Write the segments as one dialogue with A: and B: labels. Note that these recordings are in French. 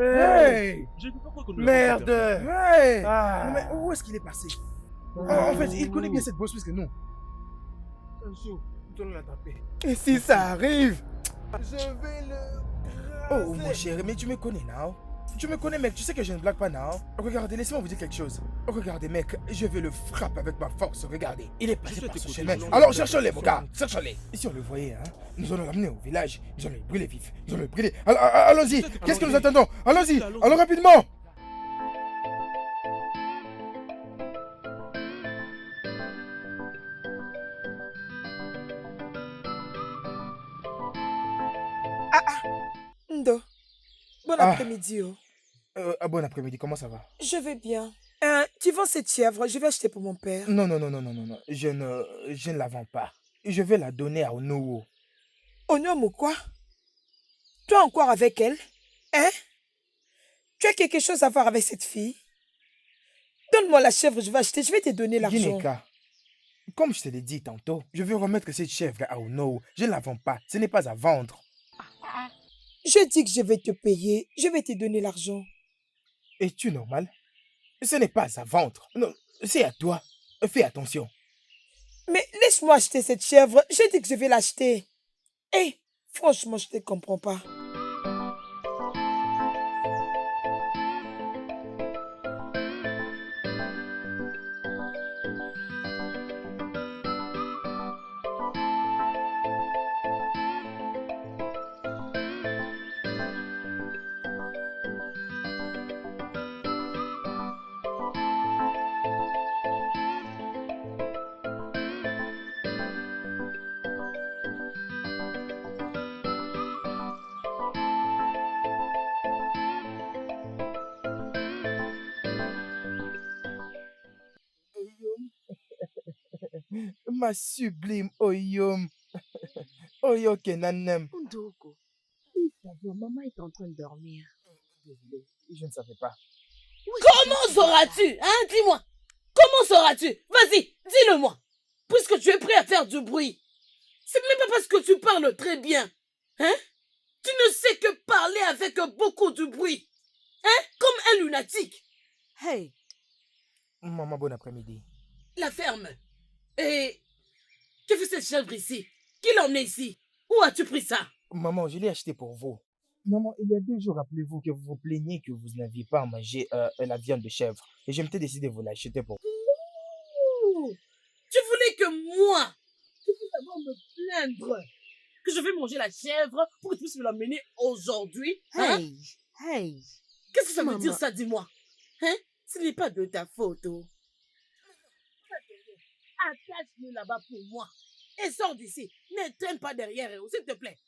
A: Hey!
B: Je ne peux pas croire qu'on ne l'a
A: Merde!
B: pas fait.
A: Hey!
C: Non, mais
A: Ah!
C: où est-ce qu'il est passé? En fait, il connaît bien cette bosse plus que nous.
A: Attention, nous allons l'attraper.
C: Et si ça arrive?
A: Je vais le...
C: Oh, mon chéri, mais tu me connais, now. Tu me connais, mec, tu sais que je ne blague pas, now. Regardez, laissez-moi vous dire quelque chose. Regardez, mec, je vais le frapper avec ma force, regardez. Il est passé
B: suis à
C: par
B: tes
C: ce
B: côtés,
C: chemin.
B: je
C: Alors,
B: l'ai
C: cherchons-les, mon gars,
B: fait.
C: cherchons-les. Et si on le voyait, hein, nous allons l'amener au village, nous allons le brûler vif, nous allons le brûler. Allons-y, qu'est-ce que nous
B: Allons-y.
C: attendons? Allons-y,
B: Allons-y.
C: allons rapidement.
D: Ndo, bon
C: Ah.
D: après-midi. Oh.
C: Bon après-midi, comment ça va?
D: Je vais bien. Tu vends cette chèvre, je vais acheter pour mon père.
C: Non, non, non, non, non, non, non, je ne la vends pas. Je vais la donner à Onowo.
D: Oignon ou quoi? Toi encore avec elle? Hein? Tu as quelque chose à voir avec cette fille? Donne-moi la chèvre, je vais acheter, je vais te donner l'argent.
C: Gineka, comme je te l'ai dit tantôt, je vais remettre cette chèvre à Onowo. Je ne la vends pas, ce n'est pas à vendre.
D: Je dis que je vais te payer, je vais te donner l'argent.
C: Es-tu normal? Ce n'est pas à vendre. Non, c'est à toi. Fais attention.
D: Mais laisse-moi acheter cette chèvre, je dis que je vais l'acheter. Hé, franchement, je ne te comprends pas.
C: Ma sublime Oyom. Oyo Kenanem.
E: Ndoko, oui, ça va, maman est en train de dormir.
C: Désolé, je ne savais pas.
E: Comment sauras-tu? Hein, dis-moi. Comment sauras-tu? Vas-y, dis-le-moi. Puisque tu es prêt à faire du bruit. C'est même pas parce que tu parles très bien. Hein? Tu ne sais que parler avec beaucoup de bruit. Hein? Comme un lunatique. Hey,
C: Maman, bon après-midi.
E: la ferme. Et que fait cette chèvre ici? Qui l'a emmenée ici? Où as-tu pris ça?
C: Maman, je l'ai acheté pour vous. Maman, il y a 2 jours, rappelez-vous que vous vous plaignez que vous n'aviez pas à manger la viande de chèvre. Et je m'étais décidé de vous l'acheter pour vous.
E: Ouh, tu voulais que moi, je puisse d'abord me plaindre que je vais manger la chèvre pour que tu puisses me l'amener aujourd'hui? Hein?
F: Hey,
E: Qu'est-ce que ça veut
F: maman.
E: dire ça, dis-moi? Hein? Ce n'est pas de ta faute. Oh. Attache-le là-bas pour moi. Et sors d'ici. Ne traîne pas derrière, s'il te plaît.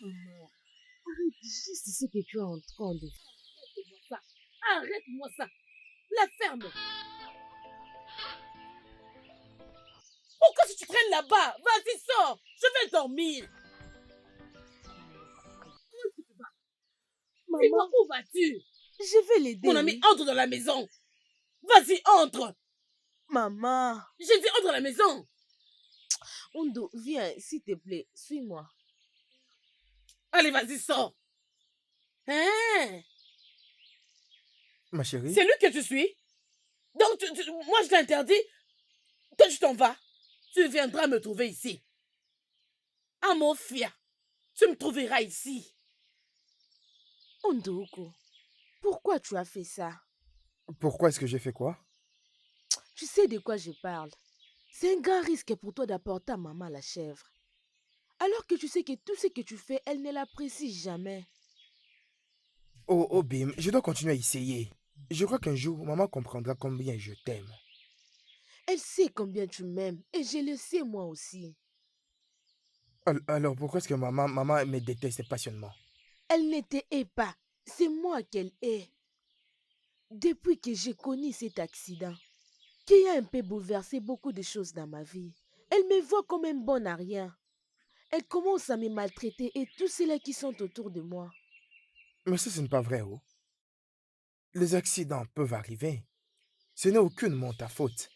F: Maman, arrête juste ce que tu es en train de faire.
E: Arrête-moi ça. Arrête-moi ça. La ferme. Pourquoi si tu traînes là-bas? Vas-y, sors. Je vais dormir. Où est-ce que tu vas? Dis-moi, où vas-tu?
F: Je vais l'aider.
E: Mon ami, entre dans la maison. Vas-y, entre.
F: Maman,
E: J'ai dit entre dans la maison.
F: Ondo, viens, s'il te plaît, suis-moi.
E: Allez, vas-y, sors. Hein?
C: Ma chérie?
E: C'est lui que tu suis? Donc, moi, je t'interdis. Toi, tu t'en vas. Tu viendras me trouver ici. À mon fier. Tu me trouveras ici.
F: Ondoko, pourquoi tu as fait ça?
C: Pourquoi est-ce que j'ai fait quoi?
F: Tu sais de quoi je parle. C'est un grand risque pour toi d'apporter à maman la chèvre. Alors que tu sais que tout ce que tu fais, elle ne l'apprécie jamais.
C: Oh, Bim, je dois continuer à essayer. Je crois qu'un jour, maman comprendra combien je t'aime.
F: Elle sait combien tu m'aimes et je le sais moi aussi.
C: Alors, pourquoi est-ce que maman me déteste passionnément?
F: Elle ne te hait pas, c'est moi qu'elle hait. Depuis que j'ai connu cet accident, qui a un peu bouleversé beaucoup de choses dans ma vie, elle me voit comme un bon à rien. Elle commence à me maltraiter et tous ceux-là qui sont autour de moi.
C: Mais ça, ce n'est pas vrai, oh. Les accidents peuvent arriver. Ce n'est aucunement ta faute.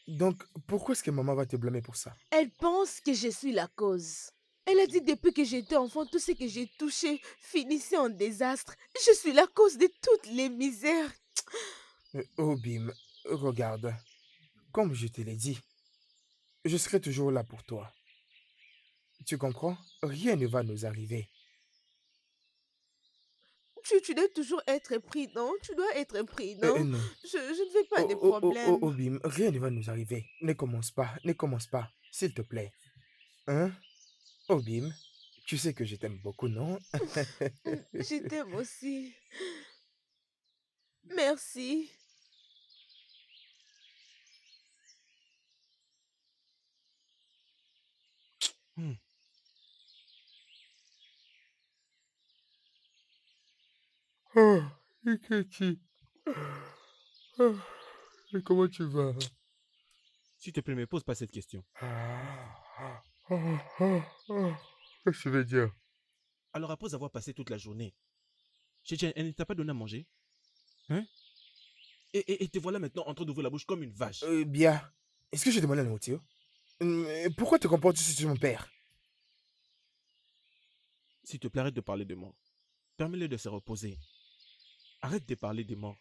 C: Donc, pourquoi est-ce que maman va te blâmer pour ça?
F: Elle pense que je suis la cause. Elle a dit depuis que j'étais enfant, tout ce que j'ai touché finissait en désastre. Je suis la cause de toutes les misères.
C: Obim, regarde, comme je te l'ai dit, je serai toujours là pour toi. Tu comprends? Rien ne va nous arriver.
F: Tu dois toujours être pris, non? Tu dois être pris, non?
C: Non.
F: Je ne veux pas de problème.
C: Obim, rien ne va nous arriver. Ne commence pas, s'il te plaît. Hein? Obim, tu sais que je t'aime beaucoup, non?
F: Je t'aime aussi. Merci.
C: Hmm. Oh, Ikechi. Oh, et comment tu vas?
B: S'il te plaît, ne me pose pas cette question.
C: Qu'est-ce que tu veux dire?
B: Alors après avoir passé toute la journée, elle ne t'a pas donné à manger? Hein? Et te voilà maintenant en train d'ouvrir la bouche comme une vache.
C: Bien. Est-ce que j'ai demandé la nourriture? Pourquoi te comportes-tu sur mon père?
B: S'il te plaît, arrête de parler de mort. Permets-le de se reposer. Arrête de parler des morts.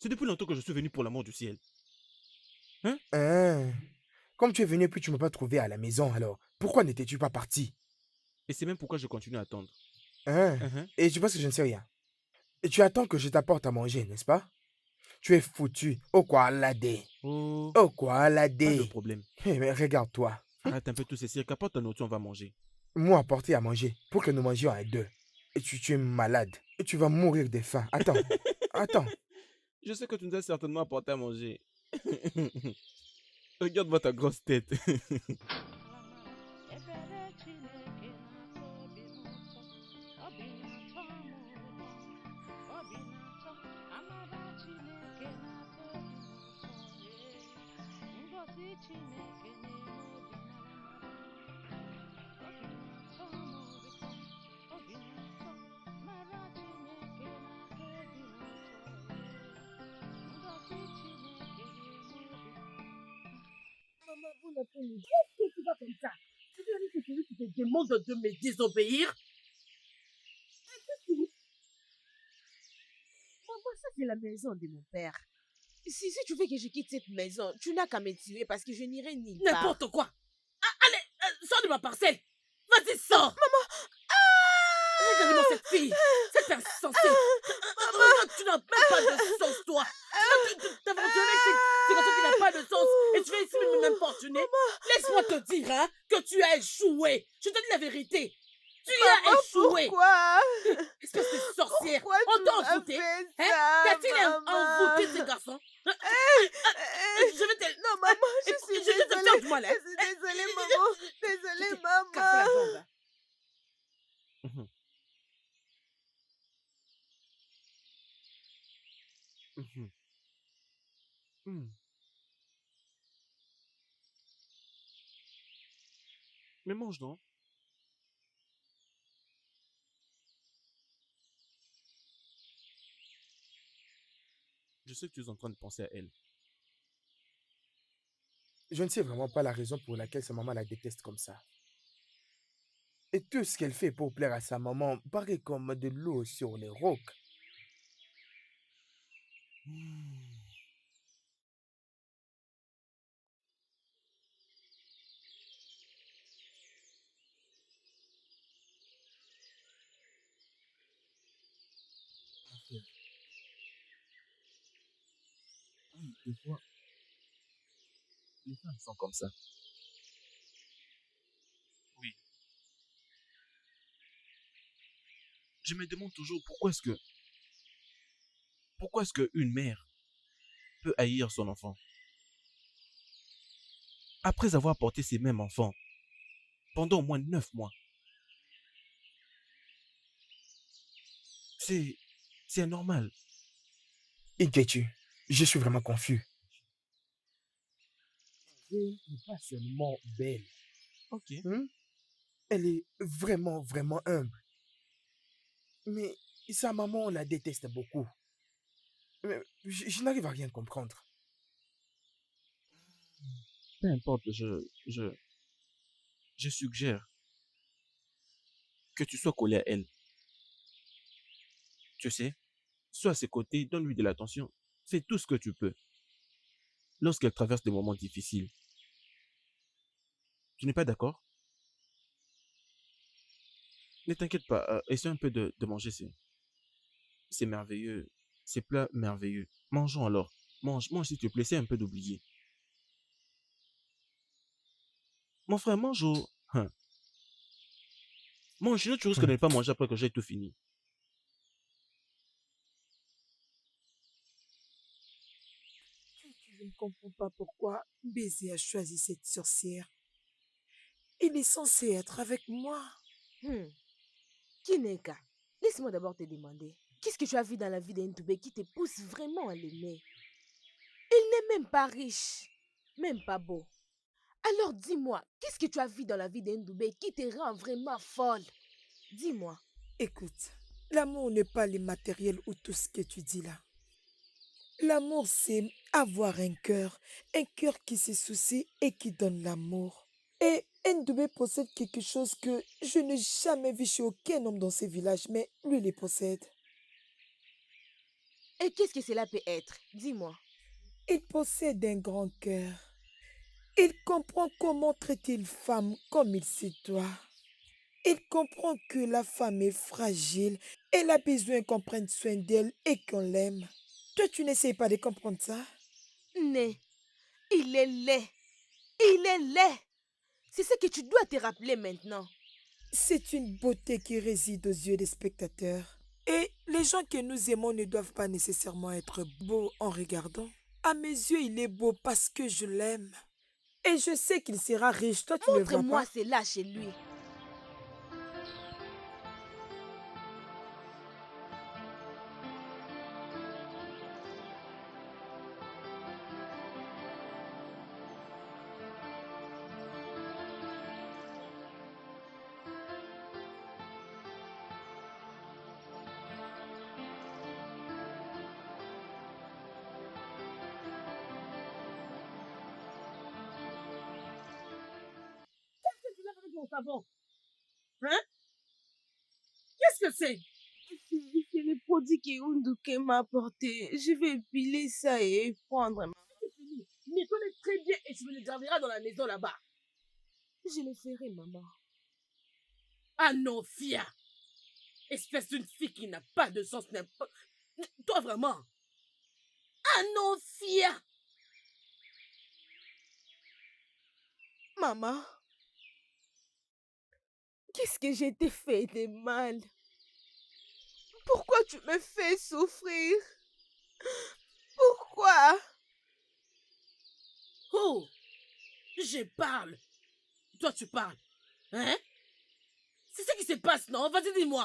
B: C'est depuis longtemps que je suis venu pour l'amour du ciel. Hein?
C: Comme tu es venu et puis tu ne m'as pas trouvé à la maison, alors pourquoi n'étais-tu pas parti?
B: Et c'est même pourquoi je continue à attendre.
C: Uh-huh. Et tu penses que je ne sais rien? Et tu attends que je t'apporte à manger, n'est-ce pas? Tu es foutu. Oh quoi, ladé.
B: Oh,
C: Oh quoi,
B: pas
C: ladé.
B: de problème.
C: Mais regarde-toi.
B: Arrête un peu tous ces cirques. Apporte ta nourriture, on va manger.
C: Moi, apporter à manger pour que nous mangions à deux. Et tu es malade. Et tu vas mourir de faim. Attends. Attends.
B: Je sais que tu nous as certainement apporté à manger. Regarde-moi ta grosse tête.
E: Maman, vous n'apprenez pas. Qu'est-ce que tu vas comme ça? Tu veux dire que c'est celui qui te demande de me désobéir?
F: Maman, ça c'est la maison de mon père. Si tu veux que je quitte cette maison, tu n'as qu'à me tuer parce que je n'irai nulle part.
E: N'importe quoi. Ah, allez, sors de ma parcelle. Vas-y, sors. Maman. Regarde-moi cette fille. Cette insensée. Tu n'as même pas de sens, toi. T'aventurer avec ces garçons qui n'ont pas de sens. Et tu vas ici m'importuner. Laisse-moi te dire hein, que tu as échoué. Je te dis la vérité. Tu as échoué.
F: Pourquoi?
E: Espèce de sorcière.
F: Pourquoi
E: On
F: tu
E: t'a
F: m'as
E: envoûté.
F: fait
E: Hein?
F: ça,
E: T'a-t-il
F: maman?
E: envoûté ces garçons? Je vais te...
F: Non, maman, je suis
E: Je vais te faire
F: désolée.
E: du mal.
F: Je suis désolée, maman. Désolée, maman.
E: Casse la jambe.
B: Mhm. Mhm. Hmm. Mais mange, non? Je sais que tu es en train de penser à elle.
C: Je ne sais vraiment pas la raison pour laquelle sa maman la déteste comme ça. Et tout ce qu'elle fait pour plaire à sa maman paraît comme de l'eau sur les rocs.
B: Oui, des fois, les femmes sont comme ça. Oui. Je me demande toujours pourquoi est-ce qu'une mère peut haïr son enfant après avoir porté ces mêmes enfants pendant au moins 9 mois. C'est anormal.
C: Ikechi, je suis vraiment confus. Elle n'est pas seulement belle.
B: Ok.
C: Elle est vraiment, vraiment humble. Mais sa maman la déteste beaucoup. Mais je n'arrive à rien comprendre.
B: Peu importe, je je suggère que tu sois collé à elle. Tu sais, sois à ses côtés, donne-lui de l'attention. Fais tout ce que tu peux lorsqu'elle traverse des moments difficiles. Tu n'es pas d'accord? Ne t'inquiète pas, essaie un peu de manger, c'est merveilleux. Ces plats merveilleux. Mangeons alors. Mange, mange s'il te plaît, essaie un peu d'oublier. Mon frère, mange au... Hein. Mange, sinon tu risques de ne pas manger après que j'ai tout fini.
D: Je ne comprends pas pourquoi Baiser a choisi cette sorcière. Il est censé être avec moi.
F: Kineka, laisse-moi d'abord te demander. Qu'est-ce que tu as vu dans la vie d'Ndoubé qui te pousse vraiment à l'aimer? Il n'est même pas riche, même pas beau. Alors dis-moi, qu'est-ce que tu as vu dans la vie d'Ndoubé qui te rend vraiment folle? Dis-moi.
D: Écoute, l'amour n'est pas le matériel ou tout ce que tu dis là. L'amour, c'est avoir un cœur qui se soucie et qui donne l'amour. Et Ndoubé possède quelque chose que je n'ai jamais vu chez aucun homme dans ce village, mais lui le possède.
F: Et qu'est-ce que cela peut être? Dis-moi.
D: Il possède un grand cœur. Il comprend comment traiter une femme comme il se doit. Il comprend que la femme est fragile. Elle a besoin qu'on prenne soin d'elle et qu'on l'aime. Toi, tu n'essayes pas de comprendre ça?
F: Né, il est laid. Il est laid. C'est ce que tu dois te rappeler maintenant.
D: C'est une beauté qui réside aux yeux des spectateurs. Et les gens que nous aimons ne doivent pas nécessairement être beaux en regardant. À mes yeux, il est beau parce que je l'aime. Et je sais qu'il sera riche. Toi, tu ne le vois
F: Montre-moi
D: pas?
F: cela chez lui.
E: Mon savon. Hein? Qu'est-ce que c'est?
F: C'est le produit que Unduke m'a apporté. Je vais épiler ça et prendre.
E: C'est fini. Nettoie-les très bien et tu me les garderas dans la maison là-bas.
F: Je le ferai, maman.
E: Ah non, Fia. Espèce d'une fille qui n'a pas de sens. Toi vraiment. Ah non, Fia.
F: Maman, qu'est-ce que j'ai te fait de mal? Pourquoi tu me fais souffrir? Pourquoi?
E: Oh, je parle. Toi, tu parles. Hein? C'est ce qui se passe, non? Vas-y, dis-moi.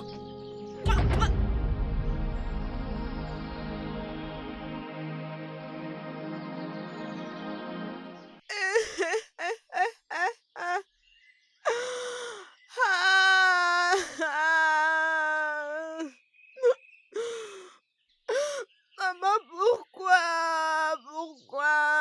F: Maman, pourquoi? Pourquoi?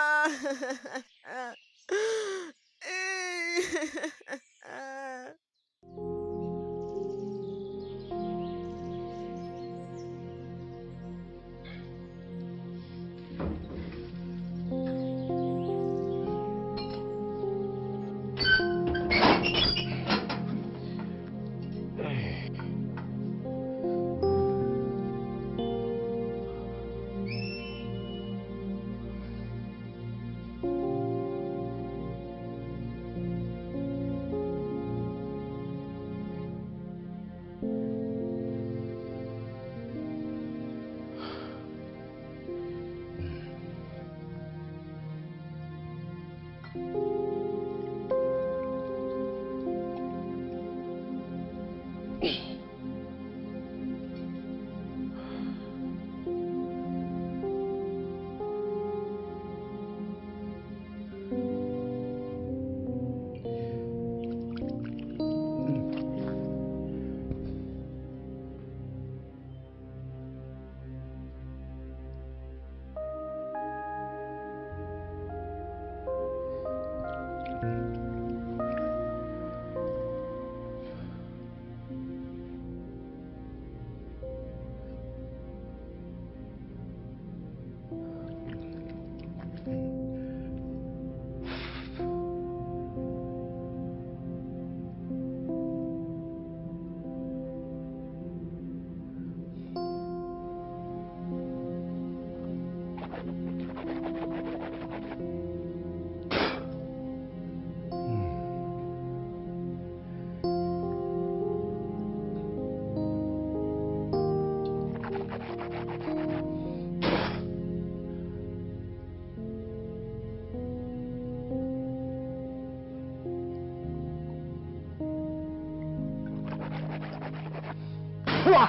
G: toi.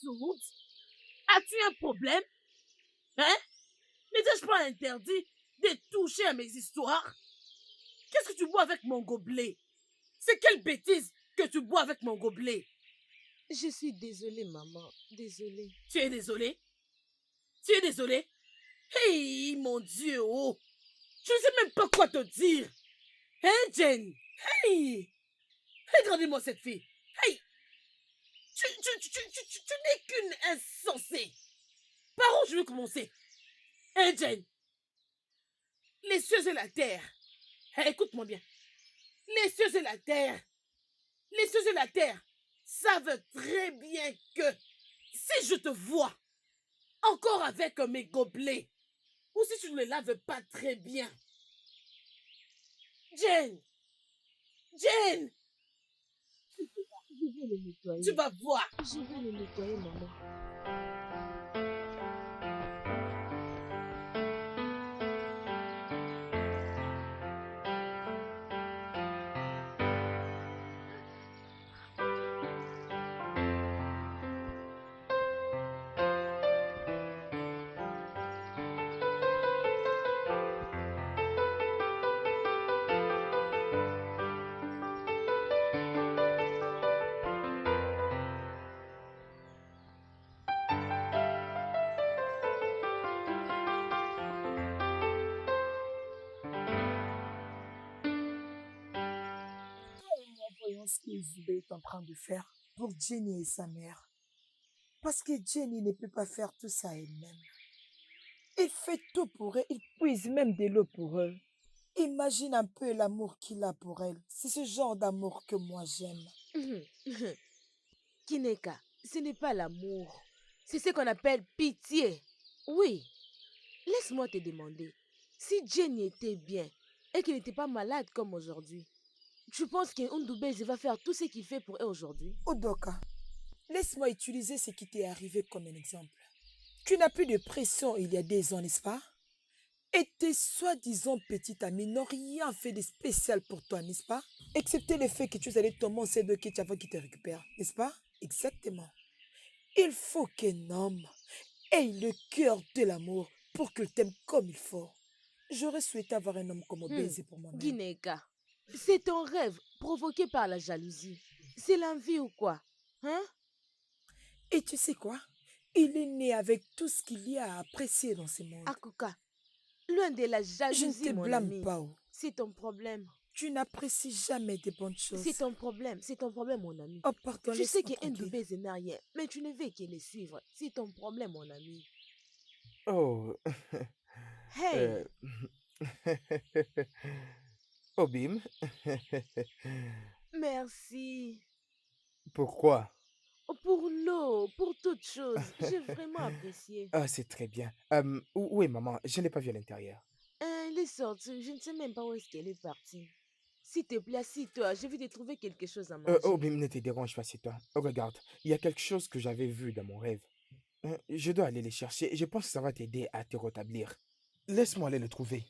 E: Sourde? As-tu un problème? Hein? N'étais-je pas interdit de toucher à mes histoires? Qu'est-ce que tu bois avec mon gobelet? C'est quelle bêtise que tu bois avec mon gobelet?
F: Je suis désolée, maman. Désolée.
E: Tu es désolé? Tu es désolé? Hey, mon Dieu, oh! Je ne sais même pas quoi te dire. Hein, Jen? Hey! Regardez-moi cette fille. Hey! Tu n'es qu'une insensée. Par où je veux commencer? Hein, Jen? Les cieux et la terre. Hey, écoute-moi bien. Les cieux et la terre. Les cieux et la terre savent très bien que si je te vois encore avec mes gobelets, ou si tu ne les laves pas très bien. Jen! Jen!
F: Je vais le nettoyer.
E: Tu vas voir.
F: Je vais le nettoyer, maman.
D: Voyons ce que Zubé est en train de faire pour Jenny et sa mère. Parce que Jenny ne peut pas faire tout ça elle-même. Il fait tout pour eux, il puise même de l'eau pour eux. Imagine un peu l'amour qu'il a pour elle. C'est ce genre d'amour que moi j'aime.
F: Kineka, ce n'est pas l'amour. C'est ce qu'on appelle pitié. Oui, laisse-moi te demander. Si Jenny était bien et qu'il n'était pas malade comme aujourd'hui, tu penses que Ndoubeze va faire tout ce qu'il fait pour elle aujourd'hui?
D: Odoka, laisse-moi utiliser ce qui t'est arrivé comme un exemple. Tu n'as plus de pression il y a 2 ans, n'est-ce pas? Et tes soi-disant petites amies n'ont rien fait de spécial pour toi, n'est-ce pas? Excepté le fait que tu es allé tomber enceinte de Ketch avant qu'il te récupère, n'est-ce pas? Exactement. Il faut qu'un homme ait le cœur de l'amour pour qu'il t'aime comme il faut. J'aurais souhaité avoir un homme comme Obèze pour moi-même.
F: Gineka, c'est ton rêve provoqué par la jalousie. C'est l'envie ou quoi? Hein?
D: Et tu sais quoi? Il est né avec tout ce qu'il y a à apprécier dans ce monde.
F: Akuka, loin de la
D: Je
F: jalousie,
D: ne te
F: mon
D: blâme
F: ami.
D: pas. Oh.
F: C'est ton problème.
D: Tu n'apprécies jamais de bonnes choses.
F: C'est ton problème, mon ami.
D: Oh, pardon,
F: Tu sais
D: laisse-moi
F: que
D: tranquille.
F: Ndoubeze n'a rien, mais tu ne veux que les suivre. C'est ton problème, mon ami.
C: Oh.
F: Hey,
C: Obim.
F: merci.
C: Pourquoi?
F: Pour l'eau, pour toute chose. J'ai vraiment apprécié.
C: Ah, c'est très bien. Où est maman? Je ne l'ai pas vue à l'intérieur.
F: Elle est sortie, je ne sais même pas où est-ce qu'elle est partie. S'il te plaît, assis-toi, je vais te trouver quelque chose à manger.
C: Obim, ne te dérange pas, c'est toi. Oh, regarde, il y a quelque chose que j'avais vu dans mon rêve. Je dois aller le chercher. Je pense que ça va t'aider à te rétablir. Laisse-moi aller le trouver.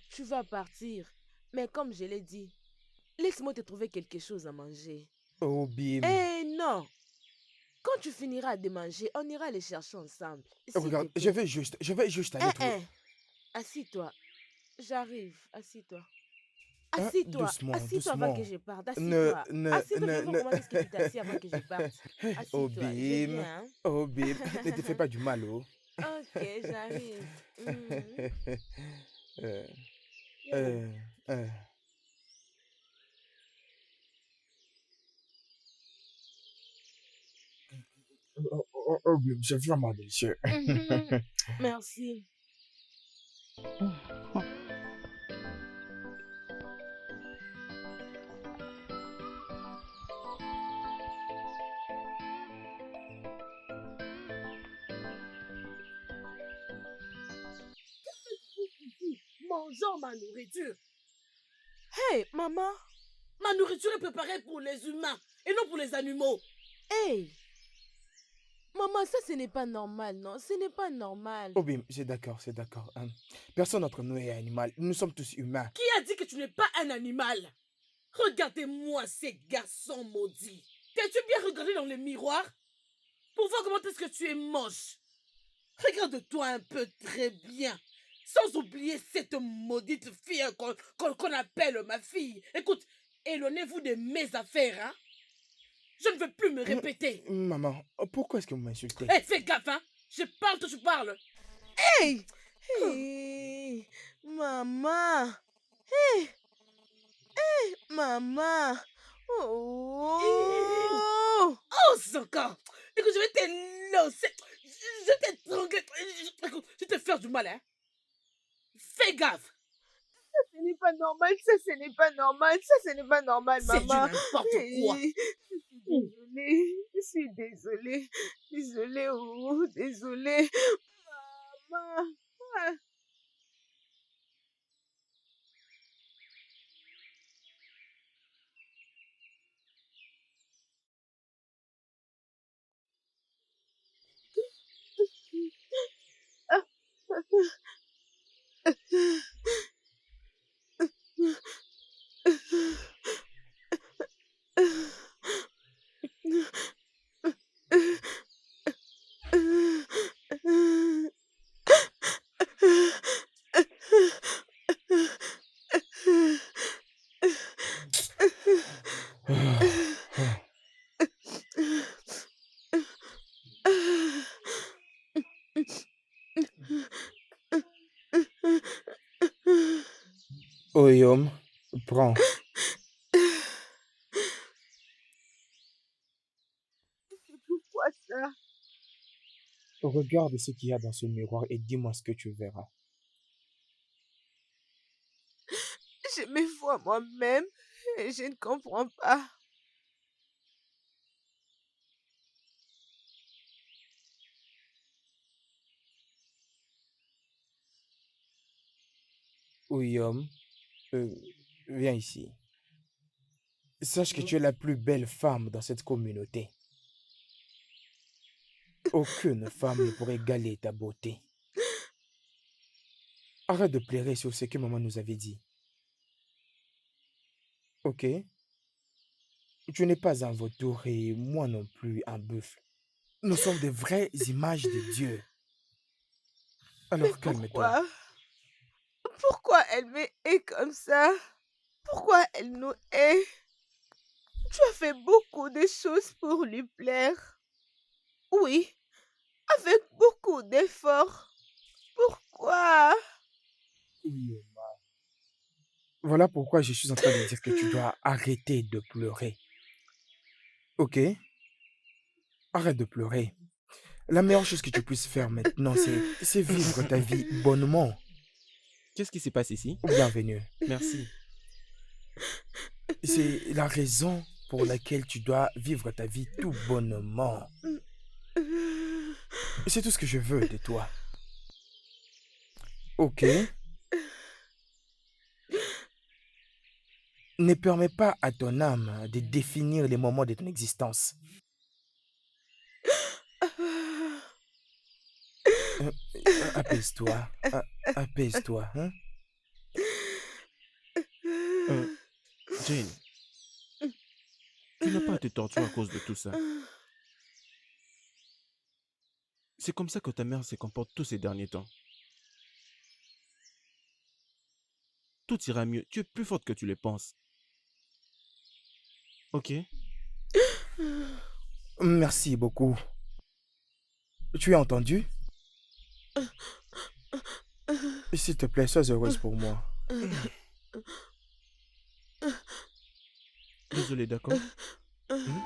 F: Tu vas partir, mais comme je l'ai dit, laisse-moi te trouver quelque chose à manger.
C: Obim.
F: Non! Quand tu finiras de manger, on ira les chercher ensemble. S'il
C: Regarde,
F: te plaît.
C: je vais juste aller trouver.
F: Assis-toi. J'arrive, assis-toi.
C: Hein,
F: Assieds-toi.
C: doucement,
F: Assieds-toi avant que
C: doucement.
F: je parte.
C: Ne,
F: Assieds-toi.
C: ne,
F: Assieds-toi, je
C: ne,
F: veux voir
C: ne.
F: comment est-ce que tu t'assieds avant que je parte. Assieds-toi, je
C: Obim,
F: viens.
C: Obim, ne te fais
F: Hein.
C: pas du mal, oh.
F: Ok, j'arrive.
C: Euh,
F: Yeah.
C: euh, euh. Obim, c'est vraiment délicieux.
F: Mhm. Merci.
E: Mangeons ma nourriture.
F: Hey, maman.
E: Ma nourriture est préparée pour les humains et non pour les animaux.
F: Hey, maman, ça, ce n'est pas normal, non? Ce n'est pas normal.
C: Obim, c'est d'accord, c'est d'accord. Hein. Personne d'entre nous est animal. Nous sommes tous humains.
E: Qui a dit que tu n'es pas un animal? Regardez-moi ces garçons maudits. T'es-tu bien regardé dans le miroir pour voir comment est-ce que tu es moche? Regarde-toi un peu très bien. Sans oublier cette maudite fille qu'on appelle ma fille. Écoute, éloignez-vous de mes affaires, hein? Je ne veux plus me répéter.
C: Maman, pourquoi est-ce que vous m'insultez?
E: Eh, fais gaffe, hein? Je parle, toi tu parles.
F: Hey, hey, maman. Hey, maman. Oh.
E: Ose encore. Écoute, je vais t'élancer. Je vais t'étrangler. Écoute, je vais te faire du mal, hein? Fais gaffe.
F: Ce n'est pas normal, ça, ce n'est pas normal, ça, ce n'est pas normal,
E: C'est du
F: maman.
E: n'importe quoi.
F: Je suis désolée. Désolée, oh, désolée. Maman. Ah.
C: Oyom, prends.
F: Pourquoi ça?
C: Regarde ce qu'il y a dans ce miroir et dis-moi ce que tu verras.
F: Je me vois moi-même et je ne comprends pas.
C: Oyom, viens ici. Sache que tu es la plus belle femme dans cette communauté. Aucune femme ne pourrait égaler ta beauté. Arrête de pleurer sur ce que maman nous avait dit. Ok? Tu n'es pas un vautour et moi non plus un buffle. Nous sommes des vraies images de Dieu.
F: Mais
C: Alors calme-toi.
F: pourquoi elle me hait comme ça? Pourquoi elle nous hait? Tu as fait beaucoup de choses pour lui plaire. Oui, avec beaucoup d'efforts. Pourquoi?
C: Oyoma. Voilà pourquoi je suis en train de dire que tu dois arrêter de pleurer. Ok? Arrête de pleurer. La meilleure chose que tu puisses faire maintenant, c'est vivre ta vie bonnement.
B: Qu'est-ce qui se passe ici?
C: Bienvenue.
B: Merci.
C: C'est la raison pour laquelle tu dois vivre ta vie tout bonnement. C'est tout ce que je veux de toi. Ok? Ne permets pas à ton âme de définir les moments de ton existence. Apaise-toi. Apaise-toi. Hein?
B: Jane, tu n'as pas à te torturer à cause de tout ça. C'est comme ça que ta mère se comporte tous ces derniers temps. tout ira mieux. Tu es plus forte que tu le penses. Ok?
C: Merci beaucoup. Tu as entendu? S'il te plaît, sois heureuse pour moi.
B: Désolé, d'accord? Hmm?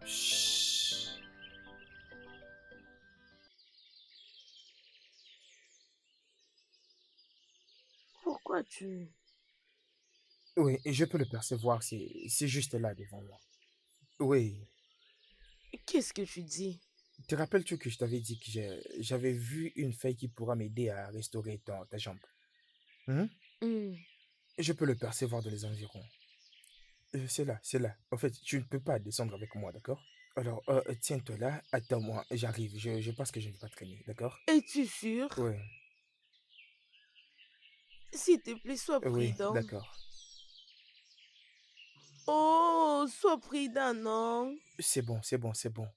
B: Chut.
F: Pourquoi tu...
C: Oui, je peux le percevoir, c'est juste là devant moi. Oui.
F: Qu'est-ce que tu dis?
C: Te rappelles-tu que je t'avais dit que j'avais vu une feuille qui pourra m'aider à restaurer ta jambe? Hein?
F: Hmm.
C: Je peux le percevoir dans les environs. C'est là, c'est là. En fait, tu ne peux pas descendre avec moi, d'accord? Alors, tiens-toi là, attends-moi, j'arrive. Je pense que je ne vais pas traîner, d'accord?
F: Es-tu sûr?
C: Oui,
F: S'il te plaît, sois
C: oui,
F: prudent.
C: d'accord.
F: Oh, sois prudent, non?
C: C'est bon, c'est bon, c'est bon.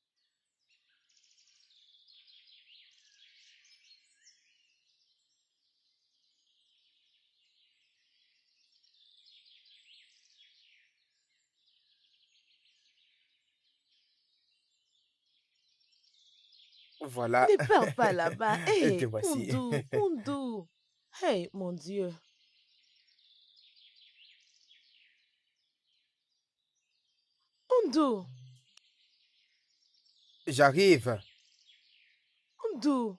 C: Voilà.
F: Ne pars pas là-bas.
C: Et te
F: Hé,
C: voici.
F: Oundou, Oundou. Hey, mon Dieu. Oundou,
C: J'arrive.
F: Oundou.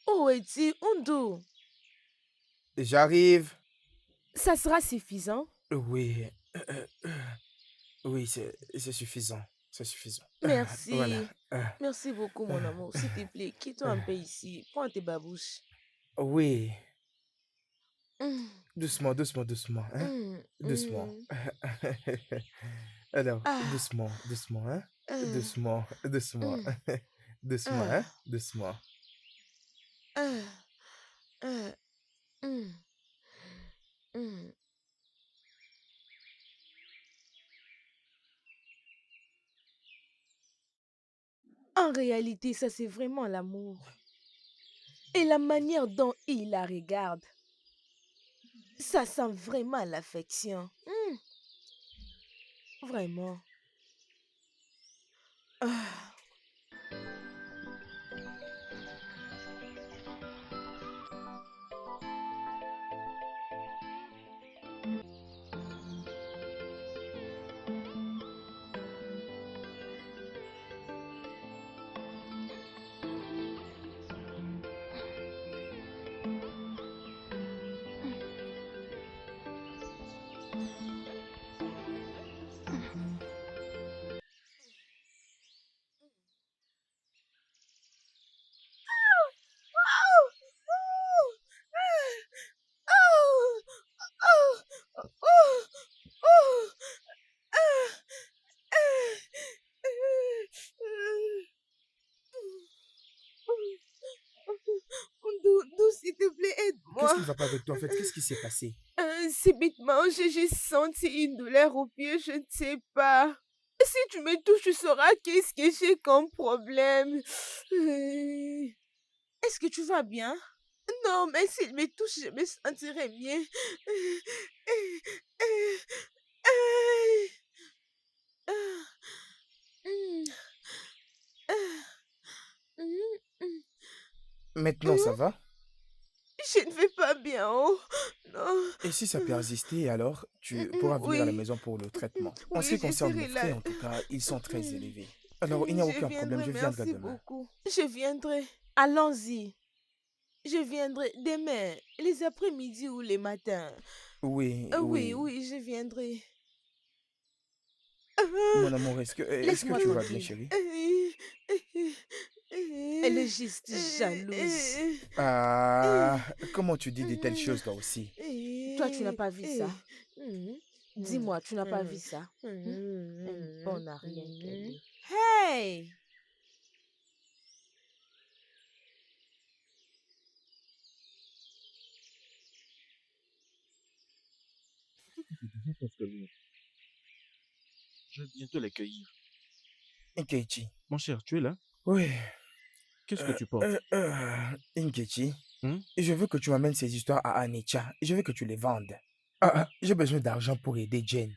F: Où es-tu, Oundou?
C: J'arrive.
F: Ça sera suffisant.
C: Oui. Oui, c'est suffisant. C'est suffisant. Voilà.
F: Merci. Merci beaucoup, mon amour. S'il te plaît, quitte-toi un peu ici. Prends tes babouches.
C: Oui.
F: Hum,
C: Doucement, doucement, doucement, hein?
F: hum,
C: Doucement.
F: hum.
C: Alors,
F: Ah,
C: doucement, doucement, hein?
F: euh,
C: Doucement, doucement.
F: hum,
C: Doucement, hein?
F: ah,
C: Doucement.
F: ah, ah, hum, hum. En réalité, ça c'est vraiment l'amour. Et la manière dont il la regarde, ça sent vraiment l'affection. Vraiment. Ah.
C: qui ne va pas avec toi en fait? Qu'est-ce qui s'est passé?
F: Subitement, j'ai juste senti une douleur au pied, je ne sais pas. Si tu me touches, tu sauras qu'est-ce que j'ai comme problème. Est-ce que tu vas bien? Non, mais s'il me touche, je me sentirai mieux.
C: Maintenant, ça va?
F: Je ne vais pas bien, oh. Non.
C: Et si ça persistait, alors tu pourras venir à la
F: Oui,
C: maison pour le traitement. En ce
F: oui,
C: qui
F: je
C: concerne
F: serai
C: mes
F: là.
C: frais, en tout cas, ils sont très élevés. Alors, il n'y a
F: Je
C: aucun problème,
F: viendrai,
C: je viendrai
F: merci
C: demain.
F: beaucoup. Je viendrai. Allons-y. Je viendrai demain, les après-midi ou les matins.
C: Oui,
F: Oui,
C: oui.
F: oui, je viendrai.
C: Mon amour, est-ce que
F: Laisse-moi
C: tu vas bien,
F: tranquille.
C: chérie?
F: Elle est juste jalouse.
C: Ah, comment tu dis de telles choses, toi aussi?
F: Toi, tu n'as pas vu ça. Dis-moi, tu n'as pas vu ça. Une bonne à rien qu'elle est. Hey!
B: Parce que je vais bientôt l'accueillir.
C: Nkechi.
B: Mon cher, tu es là?
C: Oui.
B: Qu'est-ce que tu portes?
C: Nkechi,
B: Hein?
C: je veux que tu m'amènes ces histoires à Anicha. Je veux que tu les vendes. J'ai besoin d'argent pour aider Jane.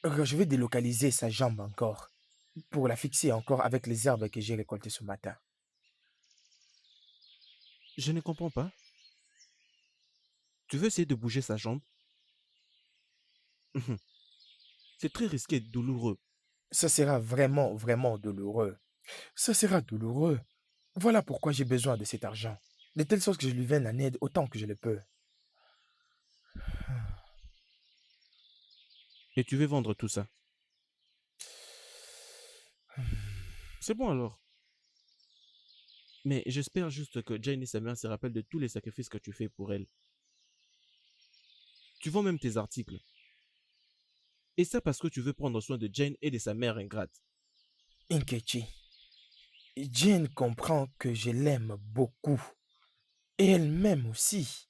C: Je vais délocaliser sa jambe encore, pour la fixer encore avec les herbes que j'ai récoltées ce matin.
B: Je ne comprends pas. Tu veux essayer de bouger sa jambe? C'est très risqué et douloureux.
C: Ça sera vraiment, vraiment douloureux. Ça sera douloureux. Voilà pourquoi j'ai besoin de cet argent. De telle sorte que je lui vienne en aide autant que je le peux.
B: Et tu veux vendre tout ça. C'est bon alors. Mais j'espère juste que Jane et sa mère se rappellent de tous les sacrifices que tu fais pour elle. Tu vends même tes articles. Et ça parce que tu veux prendre soin de Jane et de sa mère ingrate.
C: Nkechi, Jane comprend que je l'aime beaucoup. Et elle m'aime aussi.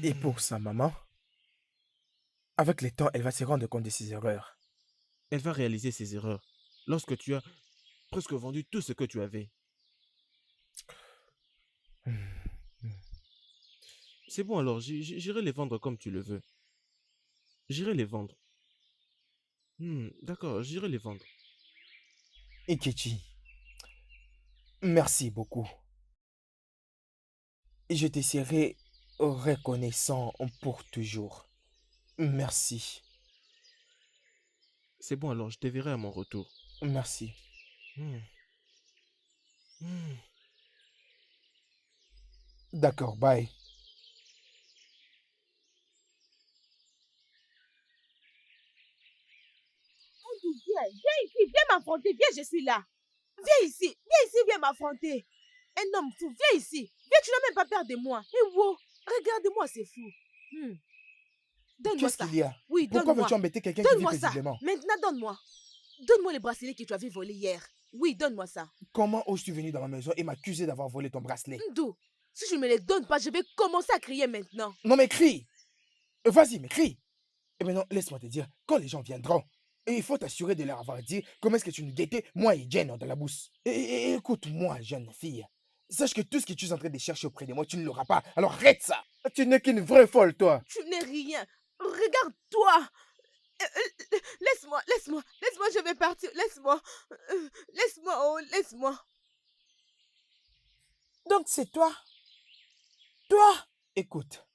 C: Et pour sa maman, avec le temps, elle va se rendre compte de ses erreurs.
B: Elle va réaliser ses erreurs lorsque tu as presque vendu tout ce que tu avais. C'est bon alors, j'irai les vendre comme tu le veux. J'irai les vendre. D'accord, j'irai les vendre.
C: Nkechi, merci beaucoup. Je te serai reconnaissant pour toujours. Merci.
B: C'est bon alors, je te verrai à mon retour.
C: Merci.
B: Hmm. Hmm.
C: D'accord, bye.
F: Viens ici, viens m'affronter, viens, je suis là. Viens ici, viens m'affronter. Un homme fou, viens ici. Viens, tu n'as même pas peur de moi. Et wow, regarde-moi, c'est fou. Donne-moi
C: Qu'est-ce
F: ça.
C: qu'il y a?
F: Oui,
C: Pourquoi
F: donne-moi.
C: veux-tu embêter quelqu'un qui vit
F: Donne-moi ça.
C: paisiblement?
F: Maintenant, donne-moi. Donne-moi les bracelets que tu avais volés hier. Oui, donne-moi ça.
C: Comment oses-tu venir dans ma maison et m'accuser d'avoir volé ton bracelet?
F: Ndou, si je ne me les donne pas, je vais commencer à crier maintenant.
C: Non mais crie! Vas-y, mais crie! Et maintenant, laisse-moi te dire, quand les gens viendront, et il faut t'assurer de leur avoir dit comment est-ce que tu nous guettais, moi et Jane, dans la bourse. Et écoute-moi, jeune fille. Sache que tout ce que tu es en train de chercher auprès de moi, tu ne l'auras pas. Alors arrête ça! Tu n'es qu'une vraie folle, toi!
F: Tu n'es rien. Regarde-toi. Laisse-moi, je vais partir. Laisse-moi. Laisse-moi.
D: Donc c'est toi? Toi?
C: Écoute,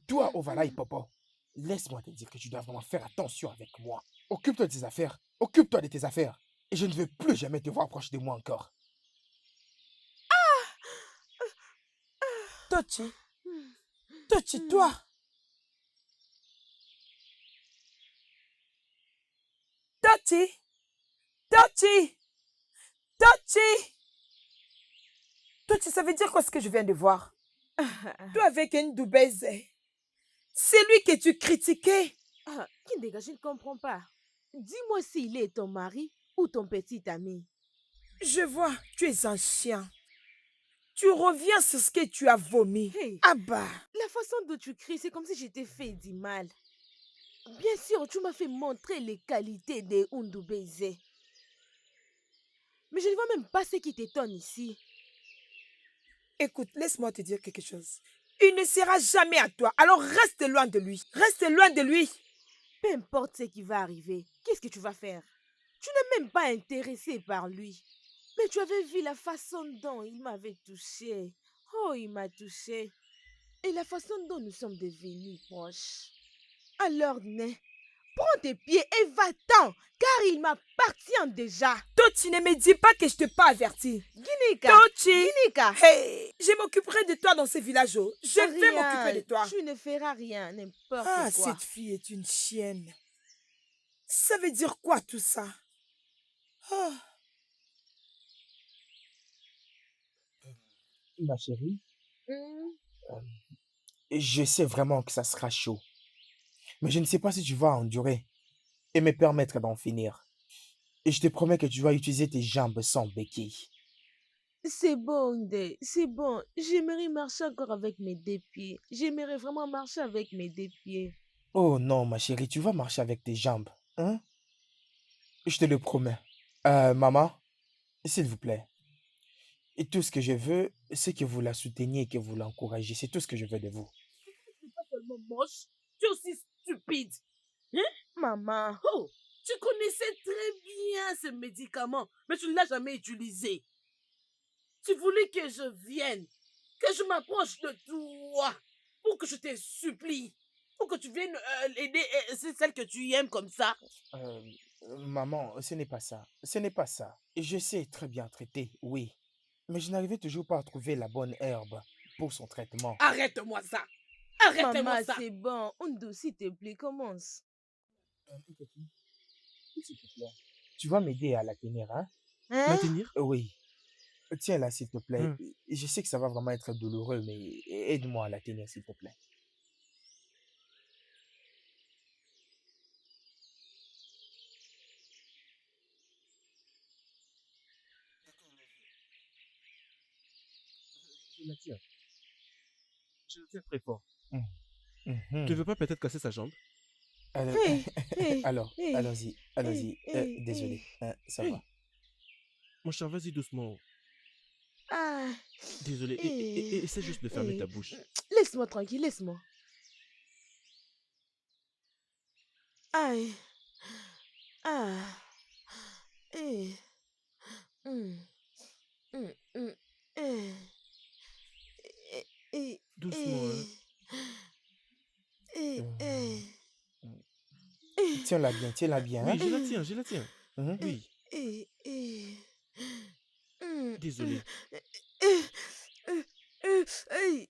C: toi, Ovalai Popo, laisse-moi te dire que tu dois vraiment faire attention avec moi. Occupe-toi de tes affaires. Occupe-toi de tes affaires. Et je ne veux plus jamais te voir proche de moi encore.
D: Tochi? Tochi, toi? Tochi? Tochi? Tochi? Tochi, ça veut dire quoi ce que je viens de voir? Toi avec une doubaise. C'est lui que tu critiquais.
F: Qui dégage, je ne comprends pas. Dis-moi s'il est ton mari ou ton petit ami.
D: Je vois, tu es un chien. Tu reviens sur ce que tu as vomi.
F: Hey,
D: Ah bah,
F: la façon dont tu cries, c'est comme si je t'ai fait du mal. Bien sûr, tu m'as fait montrer les qualités des Undubaise. Mais je ne vois même pas ce qui t'étonne ici.
D: écoute, laisse-moi te dire quelque chose. Il ne sera jamais à toi, alors reste loin de lui. Reste loin de lui.
F: Peu importe ce qui va arriver, qu'est-ce que tu vas faire? Tu n'es même pas intéressé par lui. Mais tu avais vu la façon dont il m'avait touché. Oh, il m'a touché. Et la façon dont nous sommes devenus proches. Alors, né, prends tes pieds et va-t'en, car il m'appartient déjà.
D: Tochi, ne me dis pas que je t'ai pas averti.
F: Ginika,
D: Tochi,
F: Ginika.
D: hey, je m'occuperai de toi dans ce village. Je vais m'occuper de toi.
F: Tu ne feras rien, n'importe
D: Ah,
F: quoi.
D: cette fille est une chienne. Ça veut dire quoi tout ça? Ah.
C: Ma chérie,
F: Hmm,
C: je sais vraiment que ça sera chaud. Mais je ne sais pas si tu vas endurer et me permettre d'en finir. Et je te promets que tu vas utiliser tes jambes sans béquille.
F: c'est bon, Ndé, c'est bon. J'aimerais marcher encore avec mes deux pieds. J'aimerais vraiment marcher avec mes deux pieds.
C: Oh non, ma chérie, tu vas marcher avec tes jambes. Hein? Je te le promets. Maman, s'il vous plaît. Et tout ce que je veux, c'est que vous la souteniez et que vous l'encouragiez. C'est tout ce que je veux de vous.
E: Tu pas seulement moche, tu es aussi stupide. Hein?
F: Maman,
E: Oh, tu connaissais très bien ce médicament, mais tu ne l'as jamais utilisé. Tu voulais que je vienne, que je m'approche de toi, pour que je te supplie, pour que tu viennes aider celle que tu aimes comme ça.
C: Euh, Maman, ce n'est pas ça. Ce n'est pas ça. Je sais très bien traiter, oui. Mais je n'arrivais toujours pas à trouver la bonne herbe pour son traitement.
E: Arrête-moi ça. Arrête-moi
F: maman,
E: ça.
F: c'est bon. Ondo, s'il te plaît, commence.
C: S'il te plaît. Tu vas m'aider à la tenir, hein?
F: Hein?
B: Maintenir?
C: Oui. Tiens-la, s'il te plaît.
B: Hum.
C: Je sais que ça va vraiment être douloureux, mais aide-moi à la tenir, s'il te plaît.
B: Je la tiens. Je la tiens très fort.
C: Mhm.
B: Tu ne veux pas peut-être casser sa jambe?
C: Alors,
F: Hey, hey,
C: alors,
F: hey,
C: allons-y, allons-y.
F: hey,
C: Désolé,
F: hey.
C: hein, ça
B: Hey,
C: va.
B: mon cher, vas-y doucement.
F: Ah,
B: Désolé.
F: hey,
B: Essaie juste de fermer
F: hey.
B: ta bouche.
F: Laisse-moi tranquille, laisse-moi. Aïe, ah, hey. Mm, mm, mm, eh, eh, eh,
B: Doucement, hein.
F: eh, eh, eh,
C: Mhm.
F: eh,
C: Tiens-la bien,
B: Oui,
C: hein?
B: je la tiens, je la tiens.
C: Mhm.
F: eh,
B: Oui,
F: eh, eh. Mm, mm,
B: désolé.
F: eh, eh, eh, eh, aïe,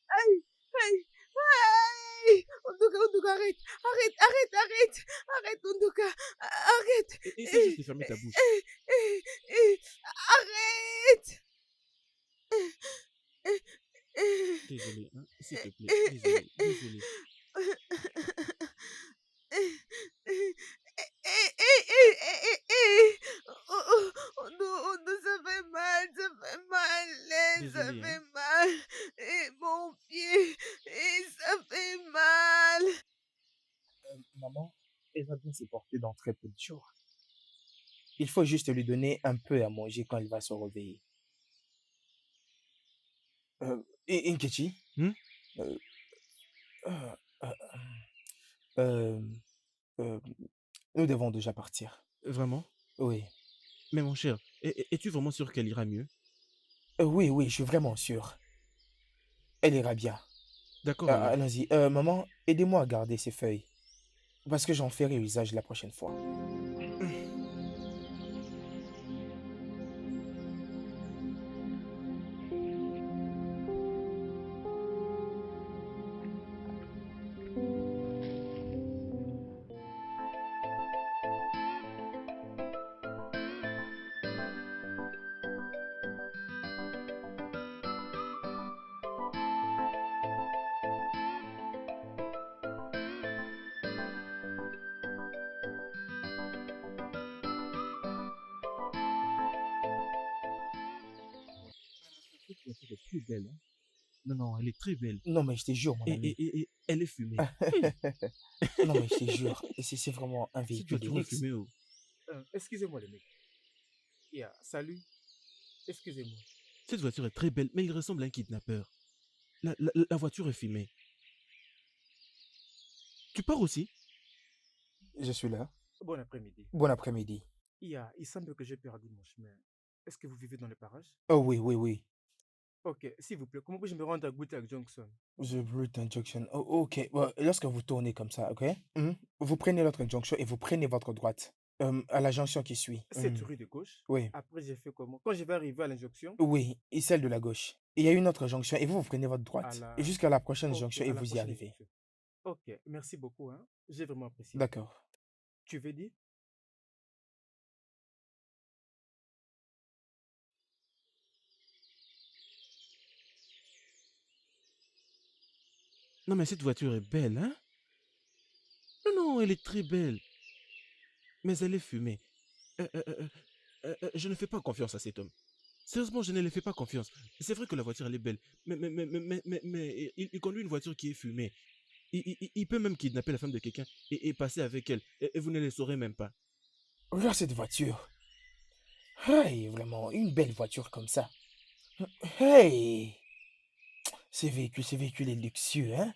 F: aïe, aïe, aïe. Onduka, arrête, arrête, arrête, arrête, arrête, Onduka, arrête.
B: Essaie juste
F: Eh,
B: de fermer ta bouche.
F: eh, eh, eh, arrête. Eh, eh, eh,
B: Désolé, hein. S'il te
F: eh,
B: plaît.
F: eh, eh,
B: Désolé,
F: eh.
B: désolé.
F: Oh, oh, oh non, oh non, ça fait mal, ça
B: Désolé,
F: fait
B: hein.
F: mal. Et mon pied, et ça fait mal.
C: Maman, elle va bien se porter dans très peu de jours. Il faut juste lui donner un peu à manger quand elle va se réveiller. Inkechi,
B: Hmm?
C: euh, euh, euh, euh, euh, nous devons déjà partir.
B: Vraiment?
C: Oui.
B: Mais mon cher, es-tu vraiment sûr qu'elle ira mieux?
C: Oui, oui, je suis vraiment sûr. Elle ira bien.
B: D'accord alors.
C: Allons-y. Maman, aidez-moi à garder ces feuilles. Parce que j'en ferai usage la prochaine fois.
B: très belle. Hein. Non, non, elle est très belle.
C: Non, mais je te jure, mon ami.
B: Et elle est fumée.
C: Non, mais je te jure, c'est vraiment un
B: Cette
C: véhicule de
B: voiture est
C: luxe.
B: fumée. Oh.
A: Excusez-moi, les mecs. Salut. Excusez-moi.
B: Cette voiture est très belle, mais il ressemble à un kidnappeur. La voiture est fumée. Tu pars aussi?
C: Je suis là.
A: Bon après-midi.
C: Bon après-midi.
A: Il semble que j'ai perdu mon chemin. Est-ce que vous vivez dans le parages?
C: Oh oui, oui, oui.
A: Ok, s'il vous plaît, comment puis-je me rendre à Goodluck Junction?
C: The Bruton Junction. Oh, ok. Lorsque vous tournez comme ça, ok? Vous prenez l'autre jonction et vous prenez votre droite. À la jonction qui suit.
A: Cette rue de gauche.
C: Oui.
A: Après, j'ai fait comment? Quand je vais arriver à l'injonction,
C: Oui, et celle de la gauche. Il y a une autre jonction et vous prenez votre
A: à
C: droite.
A: la...
C: Et jusqu'à la prochaine
A: Ok,
C: jonction
A: à
C: et
A: la
C: vous y
A: prochaine
C: arrivez.
A: jonction. Ok, merci beaucoup, hein. J'ai vraiment apprécié.
C: D'accord.
A: Tu veux dire?
B: Non, mais cette voiture est belle, hein? Non, non, elle est très belle. Mais elle est fumée. Je ne fais pas confiance à cet homme. Sérieusement, je ne lui fais pas confiance. C'est vrai que la voiture, elle est belle. Mais il conduit une voiture qui est fumée. Il peut même kidnapper la femme de quelqu'un et passer avec elle. Et vous ne le saurez même pas.
C: Regarde cette voiture. Hey, vraiment, une belle voiture comme ça. Hey! Ces véhicules est luxueux, hein?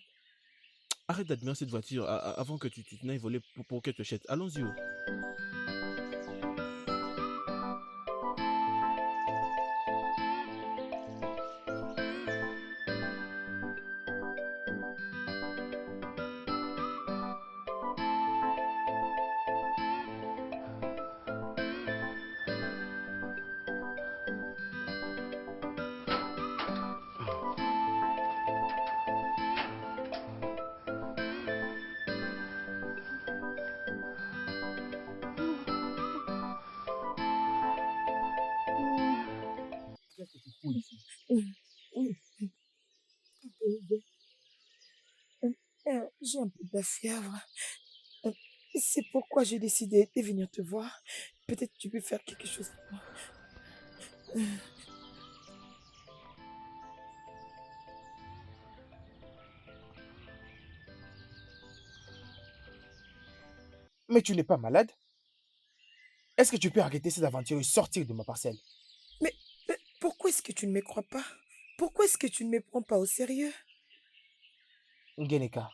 B: Arrête d'admirer cette voiture avant que tu n'ailles voler pour qu'elle te jette. Allons-y. Oh.
A: Qu'est-ce que tu fous ici?
D: J'ai un peu de la fièvre. Euh, C'est pourquoi j'ai décidé de venir te voir. Peut-être tu peux faire quelque chose pour moi.
C: Mais tu n'es pas malade? Est-ce que tu peux arrêter cette aventure et sortir de ma parcelle?
D: Mais pourquoi est-ce que tu ne me crois pas? Pourquoi est-ce que tu ne me prends pas au sérieux?
C: Ngeneka,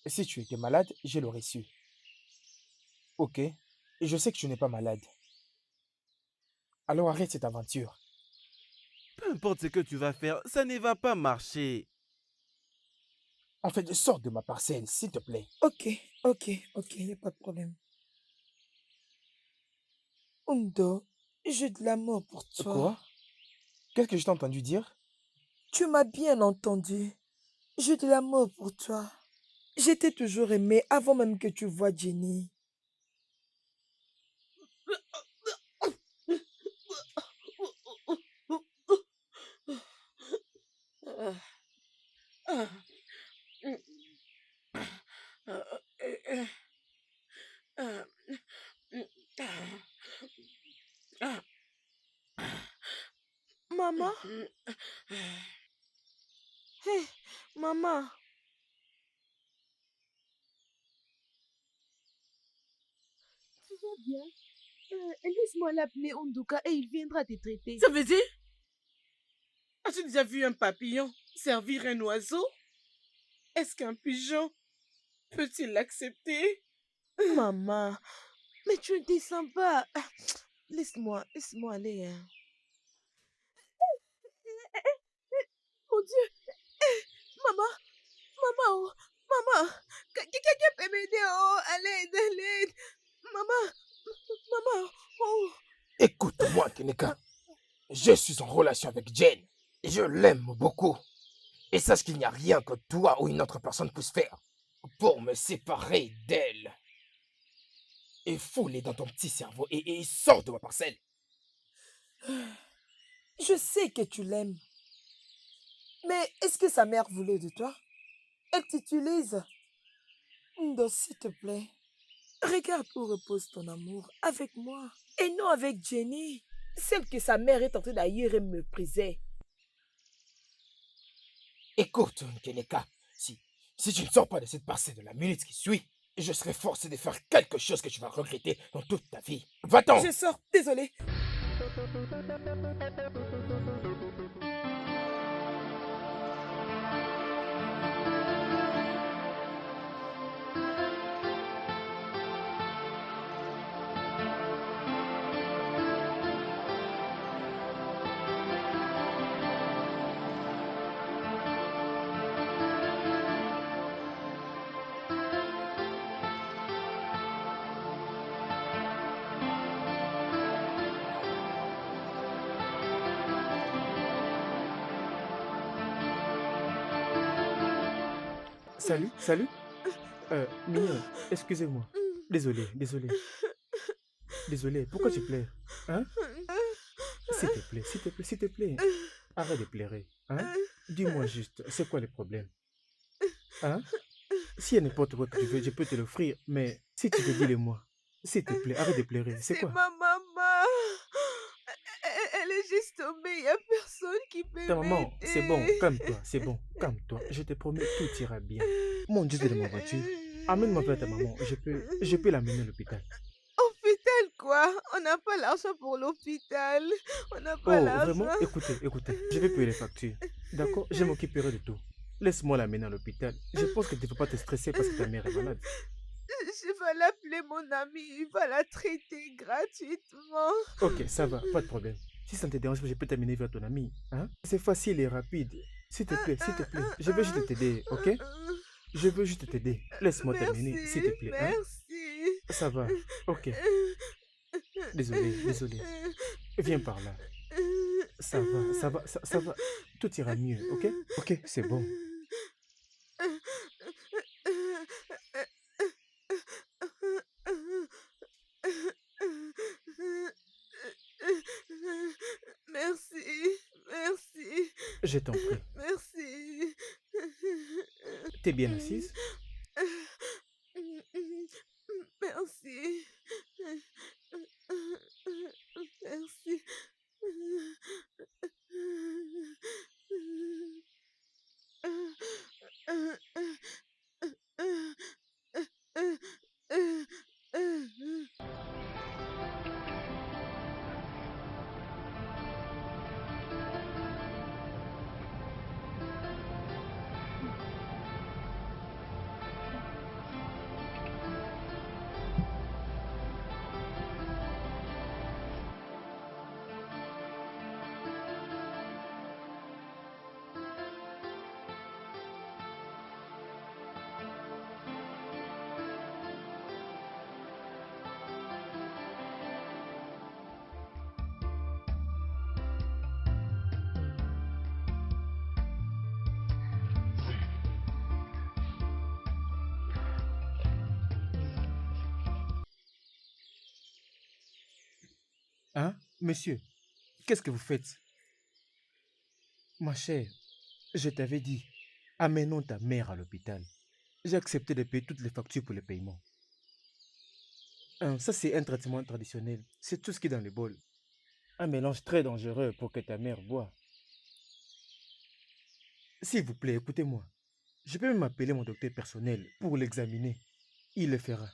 C: si tu étais malade, je l'aurais su. Ok, je sais que tu n'es pas malade. Alors arrête cette aventure.
B: Peu importe ce que tu vas faire, ça ne va pas marcher.
C: En fait, sors de ma parcelle, s'il te plaît.
D: Ok, y a pas de problème. Undo, j'ai de l'amour pour toi.
C: Quoi? Qu'est-ce que je t'ai entendu dire?
D: Tu m'as bien entendu. J'ai de l'amour pour toi. Je t'ai toujours aimé avant même que tu vois Jenny.
F: Maman? Hé, maman. Tu vas bien? Laisse-moi l'appeler Unduka et il viendra te traiter.
E: Ça veut dire? As-tu déjà vu un papillon servir un oiseau? Est-ce qu'un pigeon peut-il l'accepter?
F: Maman, mais tu ne te sens pas. Laisse-moi aller. Hein. Mon Dieu! Maman! Maman! Maman! Quelqu'un peut m'aider! Oh, à l'aide! Maman! Maman! Oh!
C: Écoute-moi, Keneka. Je suis en relation avec Jane. Et je l'aime beaucoup. Et sache qu'il n'y a rien que toi ou une autre personne puisse faire pour me séparer d'elle. Et fous-les dans ton petit cerveau et sors de ma parcelle.
D: Je sais que tu l'aimes. Mais est-ce que sa mère voulait de toi? Elle t'utilise. Undo, s'il te plaît. Regarde où repose ton amour. Avec moi. Et non avec Jenny. Celle que sa mère est en train d'ailleurs et mépriser.
C: Écoute, Nkeneka, si tu ne sors pas de cette parcelle de la minute qui suit, je serai forcé de faire quelque chose que tu vas regretter dans toute ta vie. Va-t'en!
D: Je sors, désolé.
A: Salut, salut. Mignonne, excusez-moi. Désolé, désolé. Désolé, pourquoi tu pleures? Hein? S'il te plaît, s'il te plaît, s'il te plaît. Arrête de pleurer. Hein? Dis-moi juste, c'est quoi le problème? Hein? S'il y a n'importe quoi que tu veux, je peux te l'offrir, mais si tu veux, dis-le-moi. S'il te plaît, arrête de pleurer. C'est
F: C'est
A: quoi?
F: ma maman. Elle est juste tombée. Il n'y a personne qui peut
A: Ta maman, c'est bon,
F: m'aider.
A: calme-toi, c'est bon, calme-toi. Je te promets, tout ira bien. Mon Dieu, de ma voiture. Amène-moi vers ta maman, je peux l'amener à l'hôpital.
F: Hôpital quoi? On n'a pas l'argent pour l'hôpital. On n'a pas
A: Oh, vraiment?
F: l'argent.
A: Écoutez, écoutez, je vais payer les factures. D'accord? Je m'occuperai de tout. Laisse-moi l'amener à l'hôpital. Je pense que tu ne peux pas te stresser parce que ta mère est malade.
F: Je vais l'appeler mon ami. Il va la traiter gratuitement.
A: Ok, ça va, pas de problème. Si ça ne te dérange pas, je peux t'amener vers ton ami. Hein? C'est facile et rapide. S'il te plaît. Je veux juste t'aider, ok? Je veux juste t'aider. Laisse-moi t'amener, s'il te
F: Merci,
A: plaît. Hein?
F: merci.
A: Ça va. Ok. Désolé, désolé. Viens par là. Ça va. Tout ira mieux, ok? Ok, c'est bon.
F: Merci, merci,
A: Je t'en prie.
F: merci.
A: T'es bien assise?
F: Merci. Merci.
A: Hein? Monsieur, qu'est-ce que vous faites? Ma chère, je t'avais dit, amenons ta mère à l'hôpital. J'ai accepté de payer toutes les factures pour le paiement. Hein, ça, c'est un traitement traditionnel. C'est tout ce qui est dans le bol. Un mélange très dangereux pour que ta mère boive. S'il vous plaît, écoutez-moi. Je peux même appeler mon docteur personnel pour l'examiner. Il le fera.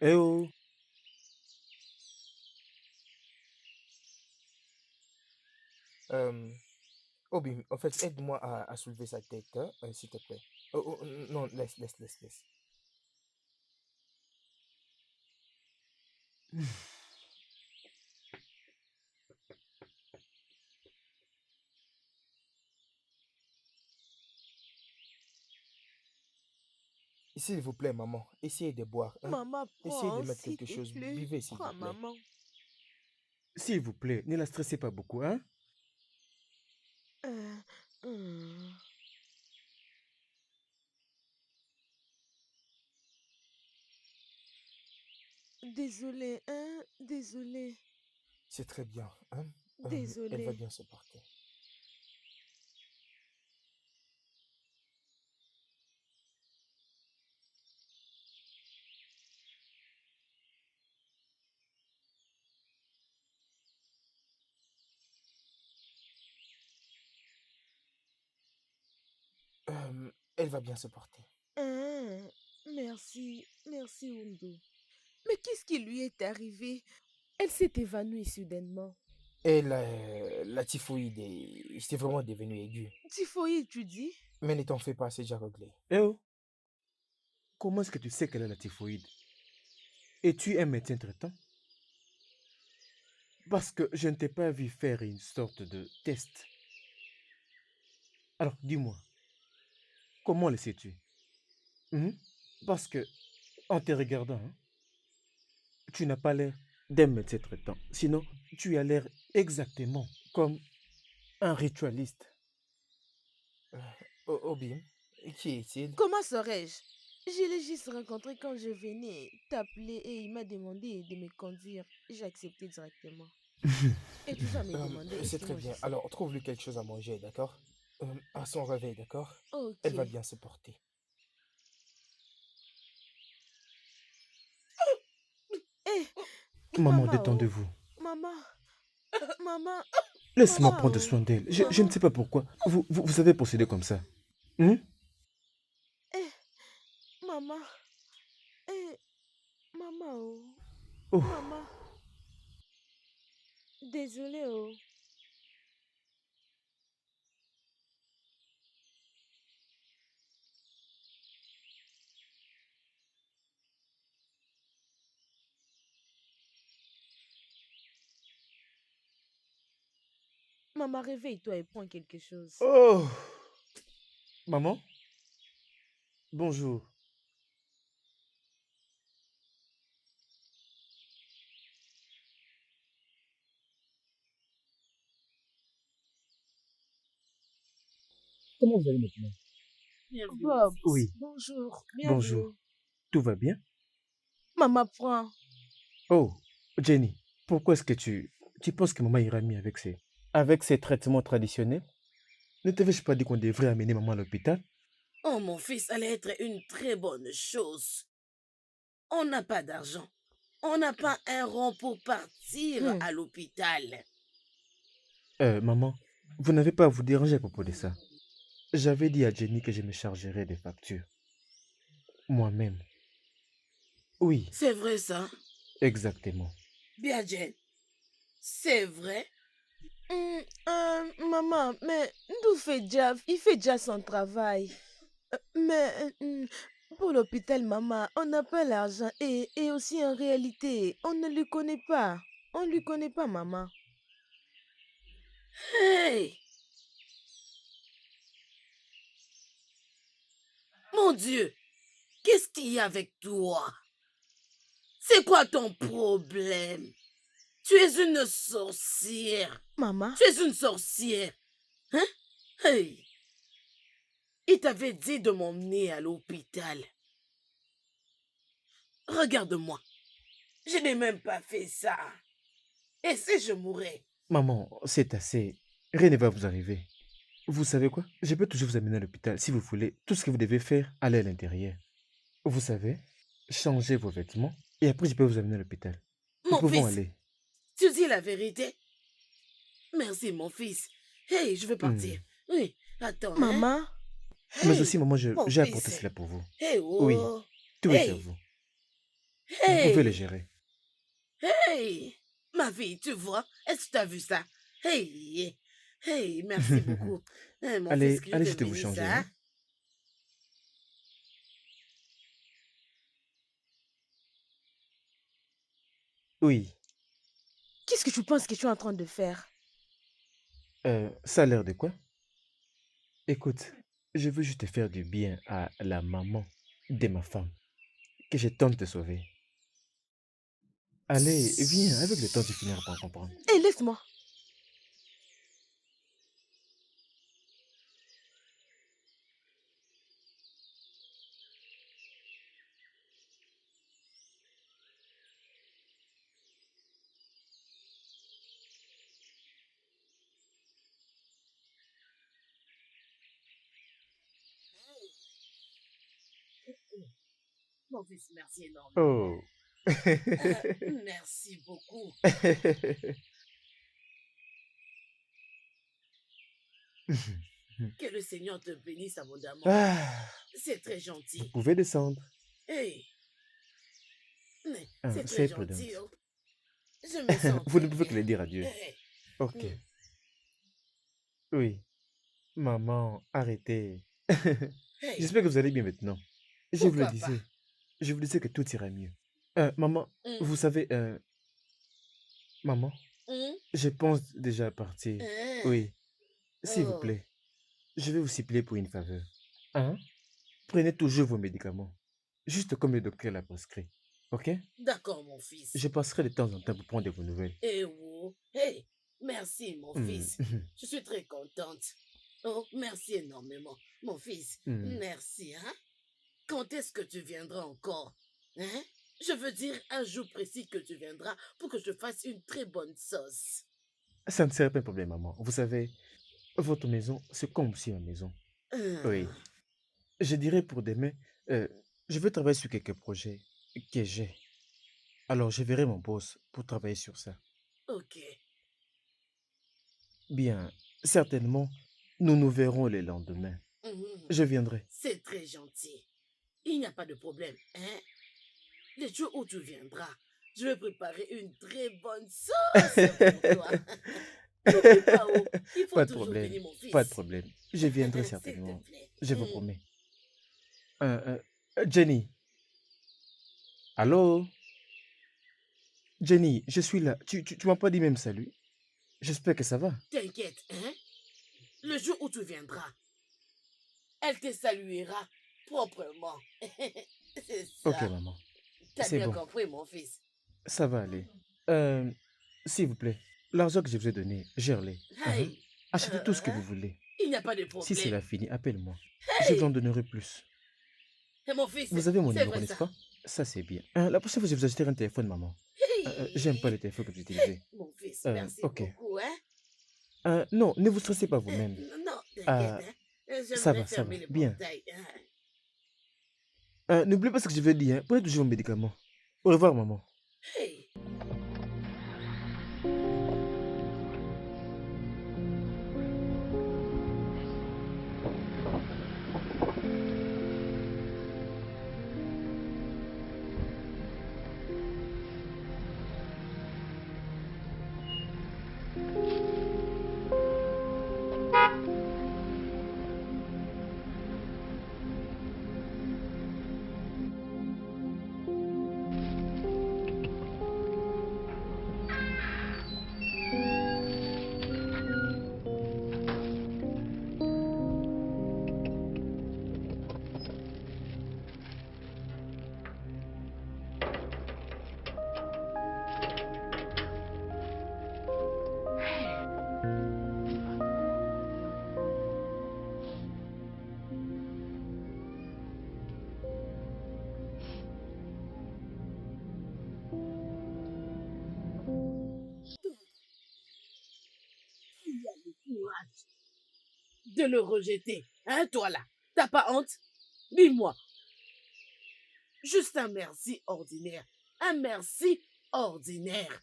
A: Eh oh!
C: Euh, Obi, en fait, aide-moi à soulever sa tête, hein, s'il te plaît. Oh, oh, non, laisse. S'il vous plaît, maman, essayez de boire, hein.
F: Maman,
C: Essayez de
F: prends,
C: mettre
F: s'il
C: quelque
F: te
C: chose.
F: plaît.
C: Buvez, s'il vous
F: Prends,
C: plaît.
F: maman.
A: S'il vous plaît, ne la stressez pas beaucoup, hein?
F: Euh, hmm. Désolée, hein? Désolée.
C: C'est très bien, hein. Elle va
F: Désolée.
C: bien se porter. Elle va bien se porter.
F: Hein, merci, merci Undo. Mais qu'est-ce qui lui est arrivé? Elle s'est évanouie soudainement.
C: Et la typhoïde c'est vraiment devenu aigu.
F: Typhoïde, tu dis?
C: Mais ne t'en fais pas, c'est déjà réglé.
A: Eh oh, comment est-ce que tu sais qu'elle a la typhoïde? Es-tu un médecin traitant? Parce que je ne t'ai pas vu faire une sorte de test. Alors, dis-moi, comment le sais-tu? Mhm. Parce que, en te regardant, hein, tu n'as pas l'air d'un médecin traitant. Sinon, tu as l'air exactement comme un ritualiste.
C: Obim, qui est-il?
F: Comment saurais-je? Je l'ai juste rencontré quand je venais t'appeler et il m'a demandé de me conduire. J'ai accepté directement. Et tu vas me demander
C: C'est
F: est-ce que
C: très
F: moi je
C: bien.
F: sais.
C: Alors, trouve-lui quelque chose à manger, d'accord? À son réveil, d'accord?
F: Ok.
C: Elle va bien se porter.
F: Eh,
A: Maman,
F: maman, oh.
A: détendez-vous.
F: Maman, maman,
A: Laisse-moi
F: maman,
A: prendre
F: oh.
A: soin d'elle. Je ne
F: Maman.
A: sais pas pourquoi. Vous avez procédé comme ça. Hein?
F: Eh, maman. Eh, maman, oh.
A: Oh,
F: Maman. Désolée, oh. Maman, réveille-toi et prends quelque chose.
A: oh. Maman, bonjour. Comment vous allez maintenant?
E: Bienvenue, mon
F: Bob,
E: fils.
A: Oui,
F: bonjour,
A: bonjour.
F: bienvenue.
A: Tout va bien?
F: Maman, prends.
A: Oh, Jenny, pourquoi est-ce que tu penses que maman ira mieux avec ses traitements traditionnels? Ne t'avais-je pas dit qu'on devrait amener maman à l'hôpital?
E: Oh, mon fils, allait être une très bonne chose. On n'a pas d'argent. On n'a pas un rond pour partir
F: Hmm.
E: à l'hôpital.
A: Maman, vous n'avez pas à vous déranger à propos de ça. J'avais dit à Jenny que je me chargerais des factures. Moi-même. Oui,
E: C'est vrai, ça?
A: exactement.
E: Bien, Jen. C'est vrai?
F: Maman, mais il fait déjà son travail. Mais pour l'hôpital, maman, on n'a pas l'argent et aussi en réalité, on ne lui connaît pas. On ne lui connaît pas, maman.
E: Hey! Mon Dieu! Qu'est-ce qu'il y a avec toi? C'est quoi ton problème? Tu es une sorcière.
F: Maman,
E: Tu es une sorcière. Hein? Hey! Il t'avait dit de m'emmener à l'hôpital. Regarde-moi. Je n'ai même pas fait ça. Et si je mourais?
A: Maman, c'est assez. Rien ne va vous arriver. Vous savez quoi? Je peux toujours vous amener à l'hôpital si vous voulez. Tout ce que vous devez faire, allez à l'intérieur. Vous savez, changez vos vêtements et après je peux vous amener à l'hôpital. Nous
E: Mon
A: pouvons
E: fils,
A: aller.
E: tu dis la vérité? Merci, mon fils. Hey, je vais partir. Oui, attends. Hein?
F: maman,
A: Mais
E: Hey,
A: aussi, maman,
E: mon
A: j'ai apporté
E: fils.
A: cela pour vous.
E: Hey,
A: Oui,
E: oh.
A: tout est à
E: Hey,
A: vous. Vous pouvez le
E: hey,
A: gérer.
E: hey. Ma fille, tu vois? Est-ce que tu as vu ça? Hey, hey, merci beaucoup. Hein, mon fils,
A: Allez,
E: que Dieu
A: allez,
E: te
A: je te vous
E: bénisse,
A: changer.
E: hein?
A: Hein? Oui,
F: qu'est-ce que tu penses que tu es en train de faire?
A: ça a l'air de quoi? Écoute, je veux juste faire du bien à la maman de ma femme, que je tente de sauver. Allez, viens, avec le temps, tu finiras par comprendre.
F: Hé, laisse-moi.
E: Mon fils, merci énormément.
A: Oh.
E: Merci beaucoup. Que le Seigneur te bénisse abondamment.
A: Ah,
E: C'est très
A: vous
E: gentil.
A: pouvez descendre.
E: Hey, mais
A: Ah,
E: c'est très
A: soyez prudente.
E: gentil. Oh. Je me sens
A: Vous
E: très
A: ne pouvez que
E: bien.
A: le dire à Dieu.
E: Hey,
A: Ok.
E: mm,
A: Oui. Maman, arrêtez.
E: hey,
A: J'espère que vous allez bien maintenant. Je vous le
E: pourquoi pas?
A: disais. Je vous disais que tout ira mieux. Maman,
E: Mm,
A: vous savez, maman,
E: mm,
A: je pense déjà partir.
E: hein,
A: Oui, s'il vous
E: oh,
A: plaît, je vais vous supplier pour une faveur. Hein? Prenez toujours vos médicaments, juste comme le docteur l'a prescrit. Ok?
E: d'accord, mon fils.
A: Je passerai de temps en temps pour prendre de vos nouvelles.
E: Eh oh, hey, merci, mon
A: Hmm,
E: fils. Je suis très contente. Oh, merci énormément, mon fils.
A: hmm.
E: Merci, hein? Quand est-ce que tu viendras encore? Hein? Je veux dire un jour précis que tu viendras pour que je fasse une très bonne sauce.
A: Ça ne serait pas un problème, maman. Vous savez, votre maison, c'est comme si ma maison. Oui.
E: Ah,
A: Je dirais pour demain, euh, je veux travailler sur quelques projets que j'ai. Alors, je verrai mon boss pour travailler sur ça.
E: ok.
A: Bien, certainement, nous nous verrons le lendemain.
E: Mhm.
A: Je viendrai.
E: C'est très gentil. Il n'y a pas de problème, hein? Le jour où tu viendras, je vais préparer une très bonne sauce pour toi. N'oublie pas, oh, il faut
A: Pas de
E: toujours
A: problème,
E: venir, mon
A: pas de
E: fils.
A: problème. Je viendrai
E: S'il te
A: certainement.
E: plaît.
A: Je vous
E: Mm.
A: promets. Jenny, allô? Jenny, je suis là. Tu m'as pas dit même salut. J'espère que ça va.
E: T'inquiète, hein? Le jour où tu viendras, elle te saluera proprement. C'est
A: Ok,
E: ça.
A: maman.
E: T'as
A: C'est
E: bien
A: bon.
E: compris, mon fils.
A: Ça va aller. Euh, S'il vous plaît, l'argent que je vous ai donné, gère-les.
E: Hey,
A: Achetez tout ce que
E: hein?
A: vous voulez.
E: Il n'y a pas de
A: Si cela
E: problème.
A: finit, appelle-moi. Je vous en
E: Hey,
A: donnerai plus.
E: mon fils,
A: Vous avez mon
E: c'est
A: numéro,
E: vrai
A: n'est-ce
E: ça.
A: pas? Ça, c'est bien. La prochaine fois, je vous achèterai un téléphone, maman. J'aime pas
E: Hey,
A: les téléphones que vous utilisez.
E: mon fils, merci
A: Ok.
E: beaucoup, hein?
A: Non, ne vous stressez pas vous-même.
E: Non, t'inquiète,
A: Euh,
E: hein?
A: Ça
E: J'aimerais
A: va, ça va.
E: fermer le
A: Bien.
E: portail. Hein?
A: N'oubliez pas ce que je veux dire. Hein. Prenez toujours vos médicaments. Au revoir, maman.
E: Hey. Tu as le courage de le rejeter, hein, toi là? T'as pas honte? Dis-moi, juste un merci ordinaire. Un merci ordinaire.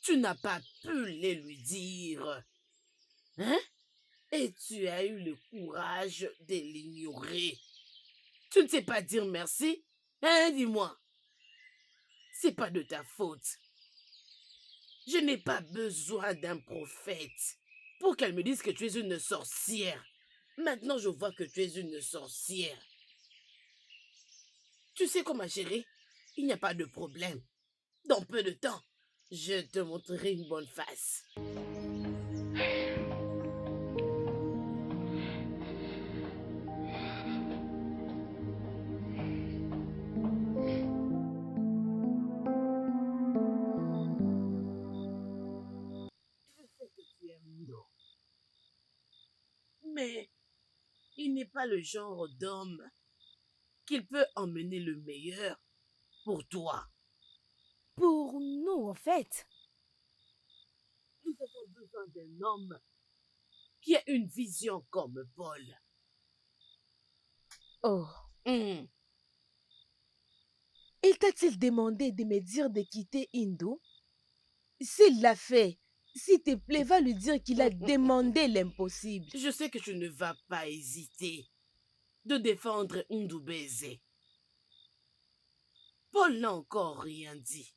E: Tu n'as pas pu le lui dire. Hein? Et tu as eu le courage de l'ignorer. Tu ne sais pas dire merci? Hein, dis-moi. C'est pas de ta faute. Je n'ai pas besoin d'un prophète pour qu'elle me dise que tu es une sorcière. Maintenant, je vois que tu es une sorcière. Tu sais quoi, ma chérie? Il n'y a pas de problème. Dans peu de temps, je te montrerai une bonne face. Je sais que tu aimes l'eau, mais il n'est pas le genre d'homme qu'il peut emmener le meilleur pour toi.
F: Pour nous, en fait.
E: Nous avons besoin d'un homme qui a une vision comme Paul.
F: Oh.
E: Hum,
F: Il t'a-t-il demandé de me dire de quitter Indo? S'il l'a fait, S'il te plaît, va lui dire qu'il a demandé l'impossible.
E: Je sais que tu ne vas pas hésiter de défendre Ndoubeze. Paul n'a encore rien dit.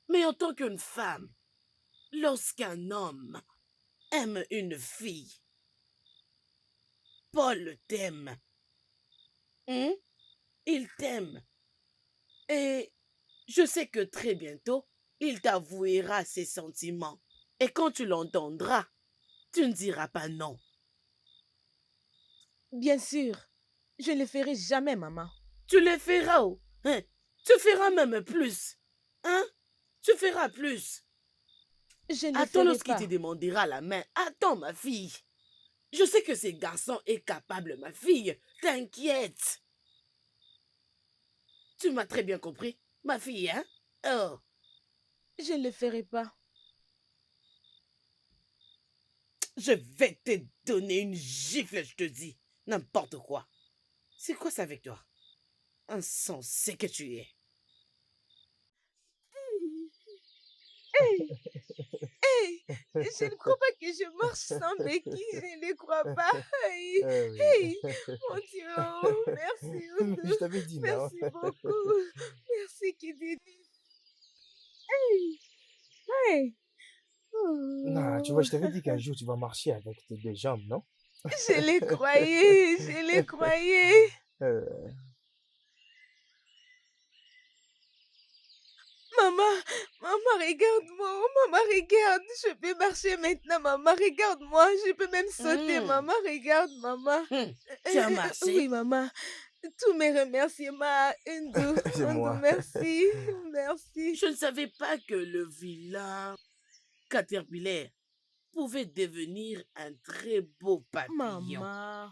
E: Mais en tant qu'une femme, lorsqu'un homme aime une fille, Paul t'aime. Hein? Il t'aime. Et je sais que très bientôt, il t'avouera ses sentiments. Et quand tu l'entendras, tu ne diras pas non.
F: Bien sûr, je ne le ferai jamais, maman.
E: Tu le feras, oh. Hein? Tu feras même plus. Hein? Tu feras plus.
F: Je ne le
E: Attends
F: ferai
E: lorsqu'il
F: pas.
E: te demandera la main. Attends, ma fille. Je sais que ce garçon est capable, ma fille. T'inquiète. Tu m'as très bien compris, ma fille, hein? Oh.
F: Je ne le ferai pas.
E: Je vais te donner une gifle, je te dis. N'importe quoi. C'est quoi ça avec toi? Insensé que tu es.
F: Je ne crois pas que je marche sans béquille. Je ne le crois pas. Hey,
C: Ah oui.
F: hey, mon Dieu. Oh, merci.
C: Mais je t'avais dit, non?
F: Merci beaucoup. Merci, Kididi. Hey, hey.
C: Non, tu vois, je t'avais dit qu'un jour tu vas marcher avec tes deux jambes, non?
F: Je l'ai croyé. Je l'ai croyé.
C: Euh,
F: Maman, maman, regarde-moi. Oh, maman, regarde. Je peux marcher maintenant, maman. Regarde-moi. Je peux même sauter,
E: Hmm.
F: maman. Regarde, maman.
E: Tu as marché?
F: Oui, maman. Tous mes remerciements à Ndou.
C: C'est
F: Ndou,
C: moi.
F: merci. Merci.
E: Je ne savais pas que le vilain caterpillar pouvait devenir un très beau papillon.
F: Maman.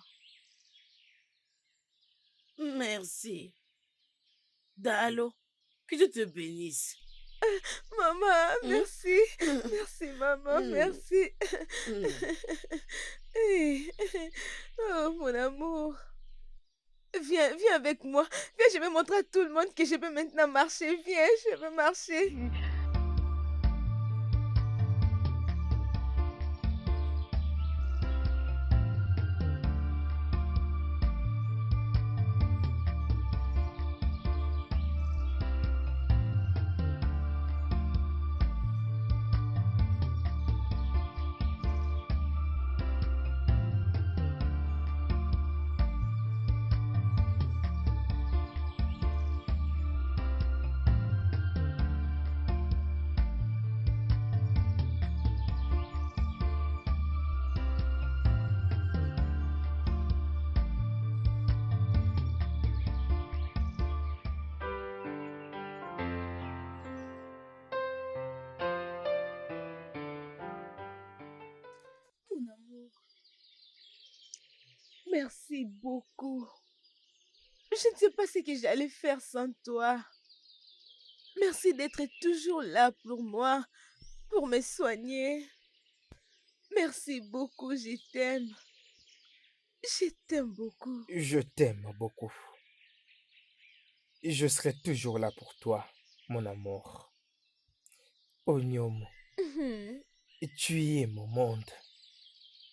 E: Merci. Dalo, que Dieu te bénisse.
F: Maman,
E: Hmm?
F: merci. Merci, maman.
E: Hmm.
F: Merci.
E: Hmm.
F: Hey. Oh, mon amour. Viens, viens avec moi. Viens, je vais montrer à tout le monde que je peux maintenant marcher. Viens, je peux marcher. Mon amour. Merci beaucoup. Je ne sais pas ce que j'allais faire sans toi. Merci d'être toujours là pour moi, pour me soigner. Merci beaucoup, je t'aime. Je t'aime beaucoup.
C: Je t'aime beaucoup. Je serai toujours là pour toi, mon amour. Onyom, tu es mon monde.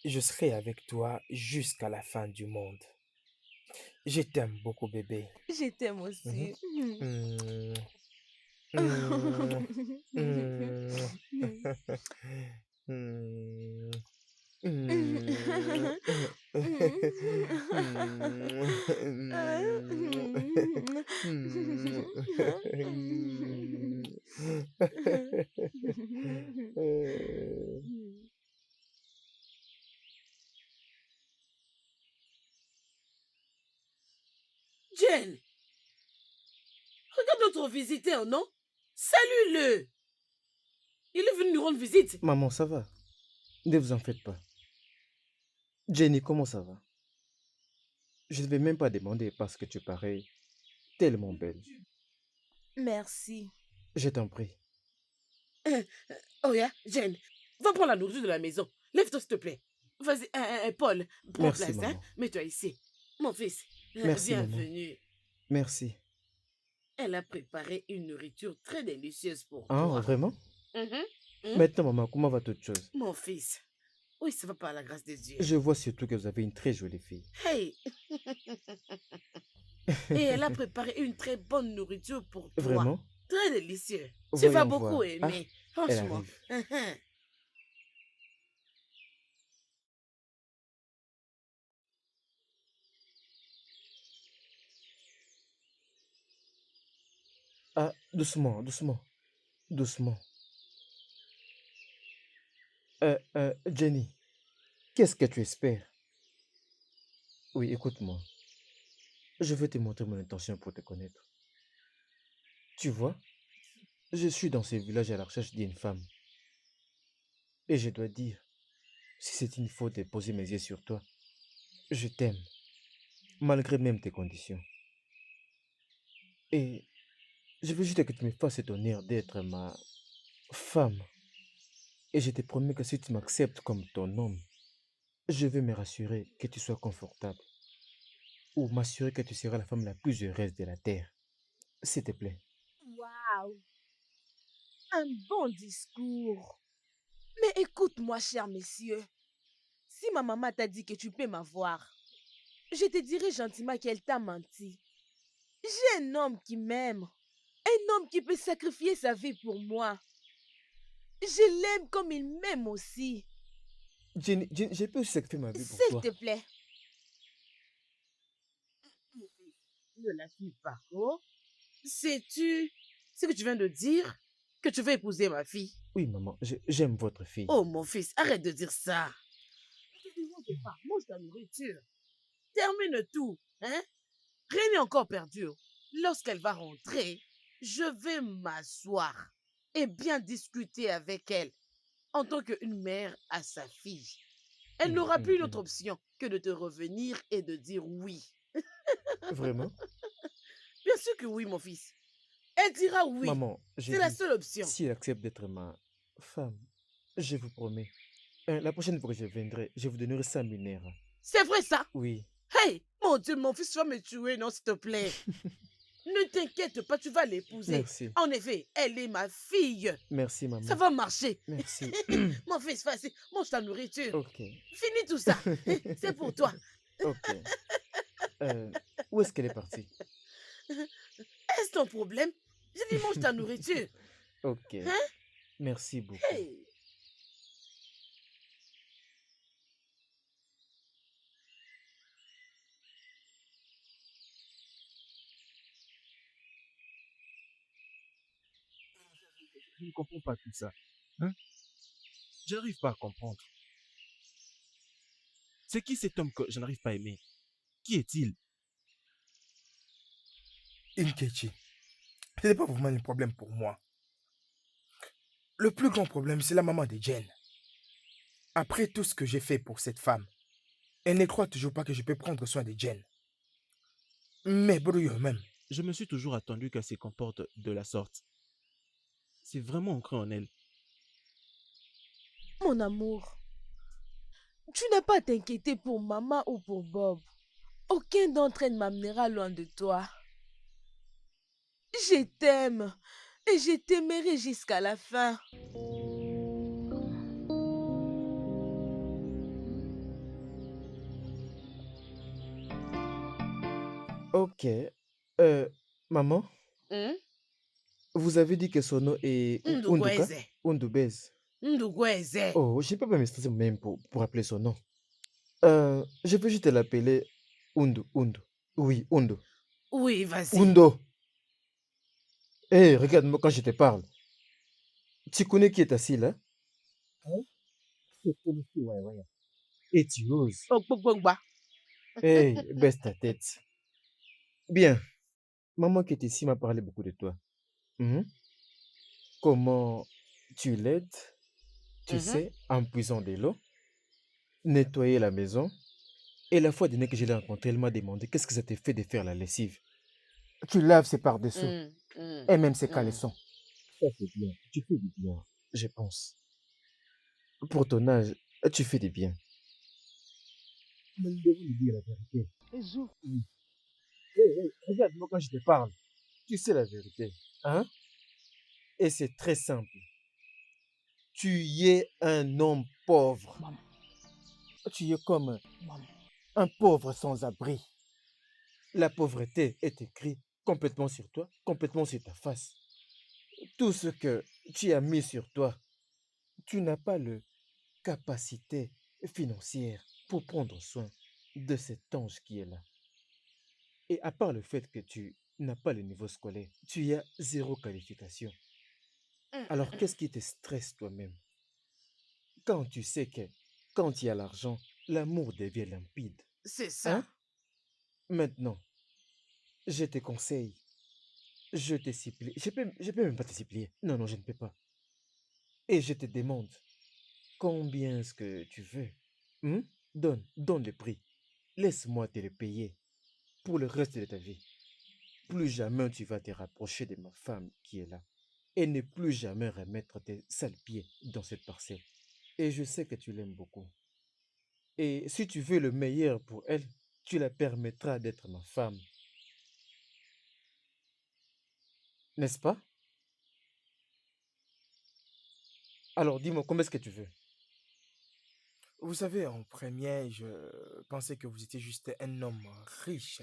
C: Je serai avec toi jusqu'à la fin du monde. Je t'aime beaucoup, bébé.
F: Je t'aime aussi.
C: Mm. Mm. Mm.
E: Jane, regarde notre visiteur, non? Salue-le. Il est venu nous rendre visite.
A: Maman, ça va? Ne vous en faites pas. Jenny, comment ça va? Je ne vais même pas demander parce que tu parais tellement belle.
F: Merci.
A: Je t'en prie.
E: Oh, yeah, Jane, va prendre la nourriture de la maison. Lève-toi, s'il te plaît. Vas-y, Paul, prends
A: Merci,
E: place, hein?
A: maman.
E: Mets-toi ici. Mon fils,
A: Merci, maman.
E: bienvenue.
A: Merci.
E: Elle a préparé une nourriture très délicieuse pour
A: Ah,
E: toi.
A: vraiment?
E: Mhm.
A: Maintenant, maman, comment va toute chose?
E: Mon fils. Oui, ça va par la grâce de Dieu.
A: Je vois surtout que vous avez une très jolie fille.
E: Hey! Et elle a préparé une très bonne nourriture pour toi.
A: Vraiment?
E: Très délicieux. Tu vas
A: Voyons
E: beaucoup
A: voir. Ah,
E: aimer.
A: elle
E: Franchement.
A: arrive. Ah, doucement, doucement, doucement. Jenny, qu'est-ce que tu espères? Oui, écoute-moi. Je vais te montrer mon intention pour te connaître. Tu vois, je suis dans ce village à la recherche d'une femme. Et je dois dire, si c'est une faute de poser mes yeux sur toi, je t'aime, malgré même tes conditions. Et je veux juste que tu me fasses cet honneur d'être ma femme. Et je te promets que si tu m'acceptes comme ton homme, je vais me rassurer que tu sois confortable. Ou m'assurer que tu seras la femme la plus heureuse de la terre. S'il te plaît.
F: Waouh, un bon discours. Mais écoute-moi, cher monsieur. Si ma maman t'a dit que tu peux m'avoir, je te dirai gentiment qu'elle t'a menti. J'ai un homme qui m'aime. Un homme qui peut sacrifier sa vie pour moi. Je l'aime comme il m'aime aussi.
A: Jenny, je peux aussi sacrifier ma vie pour
F: S'il
A: toi.
F: te plaît.
E: Ne la suis pas. Oh. Sais-tu ce que tu viens de dire? Que tu veux épouser ma fille?
A: Oui, maman, j'aime votre fille.
E: Oh, mon fils, arrête de dire ça. Je te demande pas, mange ta nourriture. Termine tout, hein? Rien n'est encore perdu. Lorsqu'elle va rentrer, je vais m'asseoir et bien discuter avec elle en tant qu'une mère à sa fille. Elle n'aura plus une autre option que de te revenir et de dire oui.
A: Vraiment?
E: Bien sûr que oui, mon fils. Elle dira oui.
A: Maman, j'ai
E: C'est la
A: dit,
E: seule option.
A: si elle accepte d'être ma femme, je vous promets, la prochaine fois que je viendrai, je vous donnerai 100 000 naira.
E: C'est vrai ça?
A: Oui.
E: Hey, mon Dieu, mon fils, tu vas me tuer, non, s'il te plaît. Ne t'inquiète pas, tu vas l'épouser.
A: Merci.
E: En effet, elle est ma fille.
A: Merci, maman.
E: Ça va marcher.
A: Merci.
E: Mon fils, vas-y, mange ta nourriture.
A: Ok.
E: Finis tout ça. C'est pour toi.
A: Ok. Où est-ce qu'elle est partie?
E: Est-ce ton problème? J'ai dit mange ta nourriture.
A: Ok.
E: Hein?
A: Merci beaucoup.
E: Hey.
B: Je ne comprends pas tout ça. Hein? Je n'arrive pas à comprendre. C'est qui cet homme que je n'arrive pas à aimer? Qui est-il?
C: Inkechi, ce n'est pas vraiment un problème pour moi. Le plus grand problème, c'est la maman de Jen. Après tout ce que j'ai fait pour cette femme, elle ne croit toujours pas que je peux prendre soin de Jen. Mais Bruyo même,
B: Je me suis toujours attendu qu'elle se comporte de la sorte. C'est vraiment ancré en elle.
F: Mon amour, tu n'as pas à t'inquiéter pour maman ou pour Bob. Aucun d'entre eux ne m'amènera loin de toi. Je t'aime et je t'aimerai jusqu'à la fin.
A: Ok. Maman,
E: Hmm?
A: vous avez dit que son nom est Unduka?
E: Ndugweze.
A: Undubez.
E: Ndugweze.
A: Oh, je ne peux pas me stresser même pour appeler son nom. Je peux juste l'appeler Undu. Oui, Undu.
E: Oui, vas-y.
A: Undo. Hé, regarde-moi quand je te parle. Tu connais qui est assis là? Hein? C'est Undu, ouais. Et tu oses.
E: Ogbogba.
A: Hé, baisse ta tête. Bien. Maman qui est ici m'a parlé beaucoup de toi. Mhm. Comment tu l'aides, tu sais, en puisant de l'eau, nettoyer la maison. Et la fois dernière que je l'ai rencontré, elle m'a demandé qu'est-ce que ça te fait de faire la lessive. Tu laves ses par-dessous et même ses caleçons. Ça, c'est bien. Tu fais du bien, je pense. Pour ton âge, tu fais du bien. Mais nous devons lui dire la vérité. Oui. Hé, regarde-moi quand je te parle. Tu sais la vérité. Hein? Et c'est très simple. Tu es un homme pauvre.
C: Maman,
A: Tu es comme
C: maman.
A: un pauvre sans abri. La pauvreté est écrite complètement sur toi, complètement sur ta face. Tout ce que tu as mis sur toi, tu n'as pas la capacité financière pour prendre soin de cet ange qui est là. Et à part le fait que tu n'as pas le niveau scolaire, tu as zéro qualification. Alors qu'est-ce qui te stresse toi-même? Quand tu sais que quand il y a l'argent, l'amour devient limpide.
E: C'est ça.
A: Hein? Maintenant, je te conseille, je te supplie. Je peux même pas te supplier. Non, non, je ne peux pas. Et je te demande, combien est-ce que tu veux? Hmm? Donne le prix. Laisse-moi te le payer pour le reste de ta vie. Plus jamais tu vas te rapprocher de ma femme qui est là. Et ne plus jamais remettre tes sales pieds dans cette parcelle. Et je sais que tu l'aimes beaucoup. Et si tu veux le meilleur pour elle, tu la permettras d'être ma femme. N'est-ce pas? Alors dis-moi, combien est-ce que tu veux?
C: Vous savez, en premier, je pensais que vous étiez juste un homme riche.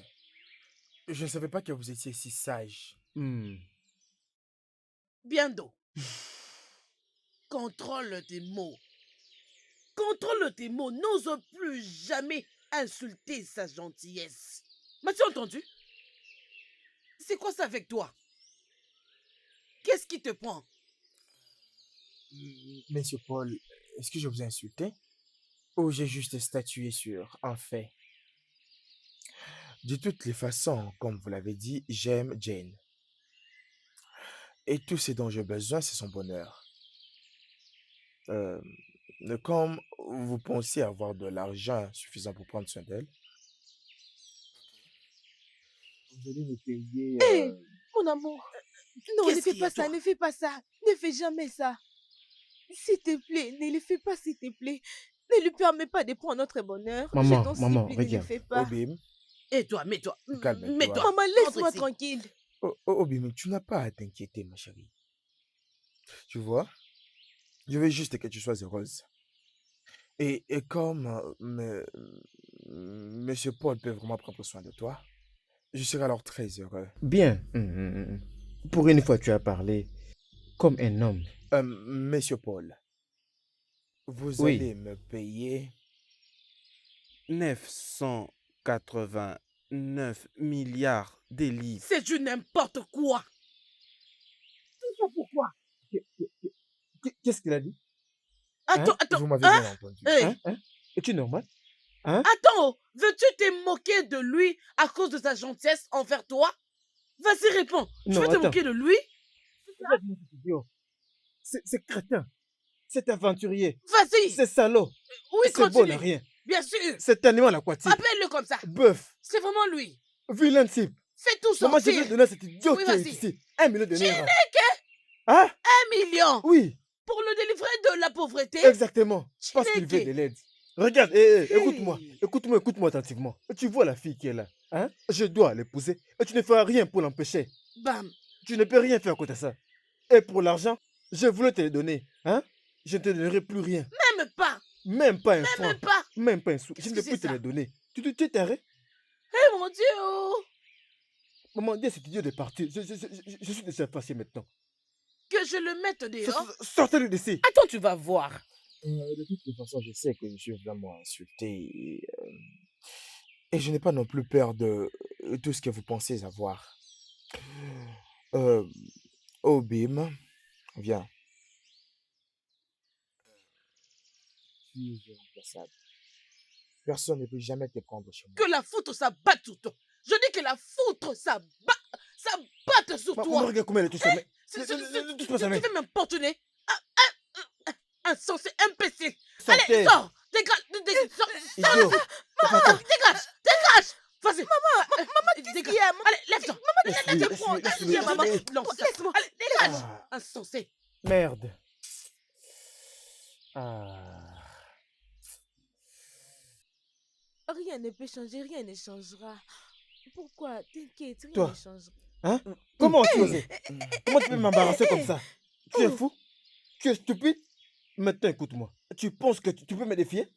C: Je ne savais pas que vous étiez si sage.
A: Hmm.
E: Bientôt. Contrôle tes mots. Contrôle tes mots. N'ose plus jamais insulter sa gentillesse. M'as-tu entendu? C'est quoi ça avec toi? Qu'est-ce qui te prend?
C: Monsieur Paul, est-ce que je vous ai insulté? Ou j'ai juste statué sur un fait? De toutes les façons, comme vous l'avez dit, j'aime Jane. Et tout ce dont j'ai besoin, c'est son bonheur. Euh, Comme vous pensez avoir de l'argent suffisant pour prendre soin d'elle, vous allez me payer...
F: Hé, mon amour. Non, ne
E: Qu'est-ce
F: fais
E: qu'il y a,
F: pas ça,
E: toi?
F: ne fais pas ça. Ne fais jamais ça. S'il te plaît, ne le fais pas, s'il te plaît. Ne lui permets pas de prendre notre bonheur. Je
A: Maman,
F: t'en
A: maman,
F: supplie, ne le
A: regarde.
F: fais pas.
C: Obim,
E: Et toi, mets-toi.
C: calme-toi.
E: Mets-toi.
F: Maman,
E: Rentre
F: laisse-moi
E: ici.
F: tranquille.
C: Obim, tu n'as pas à t'inquiéter, ma chérie. Tu vois, je veux juste que tu sois heureuse. Et comme Monsieur Paul peut vraiment prendre soin de toi, je serai alors très heureux.
A: Bien. Pour une fois, tu as parlé comme un homme.
C: Monsieur Paul, vous
A: Oui.
C: allez me payer
B: 989 milliards de livres.
E: C'est du n'importe quoi. Tout ça pourquoi?
A: Qu'est-ce qu'il a dit?
E: Attends,
A: Hein?
E: attends.
C: vous m'avez
E: Hein?
C: bien entendu.
E: Hey,
A: Hein? Es-tu normal? Hein?
E: attends, veux-tu te moquer de lui à cause de sa gentillesse envers toi? Vas-y, réponds. Tu
A: Non,
E: veux te
A: attends.
E: moquer de lui?
A: Regarde-moi cet idiot. C'est crétin. C'est aventurier.
E: Vas-y.
A: C'est salaud.
E: Oui,
A: C'est bon à
E: continue.
A: rien.
E: Bien sûr.
A: C'est animal aquatique.
E: Appelle-le comme ça.
A: Bœuf.
E: C'est vraiment lui.
A: Vilain type.
E: Fais tout
A: Maman, je
E: sortir.
A: vais donner à cet idiot
E: Oui,
A: qui est
E: vas-y.
A: ici 1 million de naira.
E: Chineke,
A: Hein?
E: 1 million
A: Oui,
E: pour le délivrer de la pauvreté.
A: exactement. Parce qu'il veut
E: Chineke.
A: de l'aide. Regarde, écoute-moi.
E: Hey.
A: Écoute-moi attentivement. Tu vois la fille qui est là. Hein? Je dois l'épouser. Et tu ne feras rien pour l'empêcher.
E: Bam.
A: Tu ne peux rien faire à côté de ça. Et pour l'argent, je voulais te le donner. Hein? Je ne te donnerai plus rien.
E: Même pas.
A: Même pas un franc.
E: Même pas.
A: Même pas un sou. Je
E: Qu'est-ce
A: ne
E: que
A: peux
E: c'est
A: plus te
E: ça?
A: le donner. Tu es taré?
E: Eh mon Dieu. Oh.
A: Maman, dis à cet idiot de partir. Je suis de sa passer maintenant.
E: Que je le mette dehors.
A: Sortez-le d'ici.
E: Attends, tu vas voir.
C: De toutes les façons, je sais que je suis vraiment insulté. Et je n'ai pas non plus peur de tout ce que vous pensez avoir. Obim, viens. Tu es irremplaçable. Personne ne peut jamais te prendre chez moi.
E: Que la foudre s'abatte sur toi. Je dis que la foudre s'abatte sur
A: Maman,
E: toi.
A: regarde comment elle est tout ça.
E: Tu
A: Ne touche pas sa main.
E: veux m'importuner. Insensé, imbécile.
A: Sortez.
E: Allez, sors. Dégage. Sors.
A: Idiot.
E: Dégage. Vas-y. Maman,
F: Qu'est-ce qu'il y a, maman?
E: Allez, lève-toi.
A: Laisse-lui, laisse-lui,
E: Maman,
A: laisse-lui.
E: lance ça.
F: Laisse-moi.
E: Allez, dégage.
A: Ah,
E: Insensé.
A: merde. Ah.
F: Rien ne peut changer, rien ne changera. Pourquoi? T'inquiète, rien
A: Toi.
F: ne changera.
A: Hein? Comment tu osais? Comment tu peux m'embarrasser comme ça? Tu es fou? Tu es stupide? Maintenant, écoute-moi. Tu penses que tu peux me défier?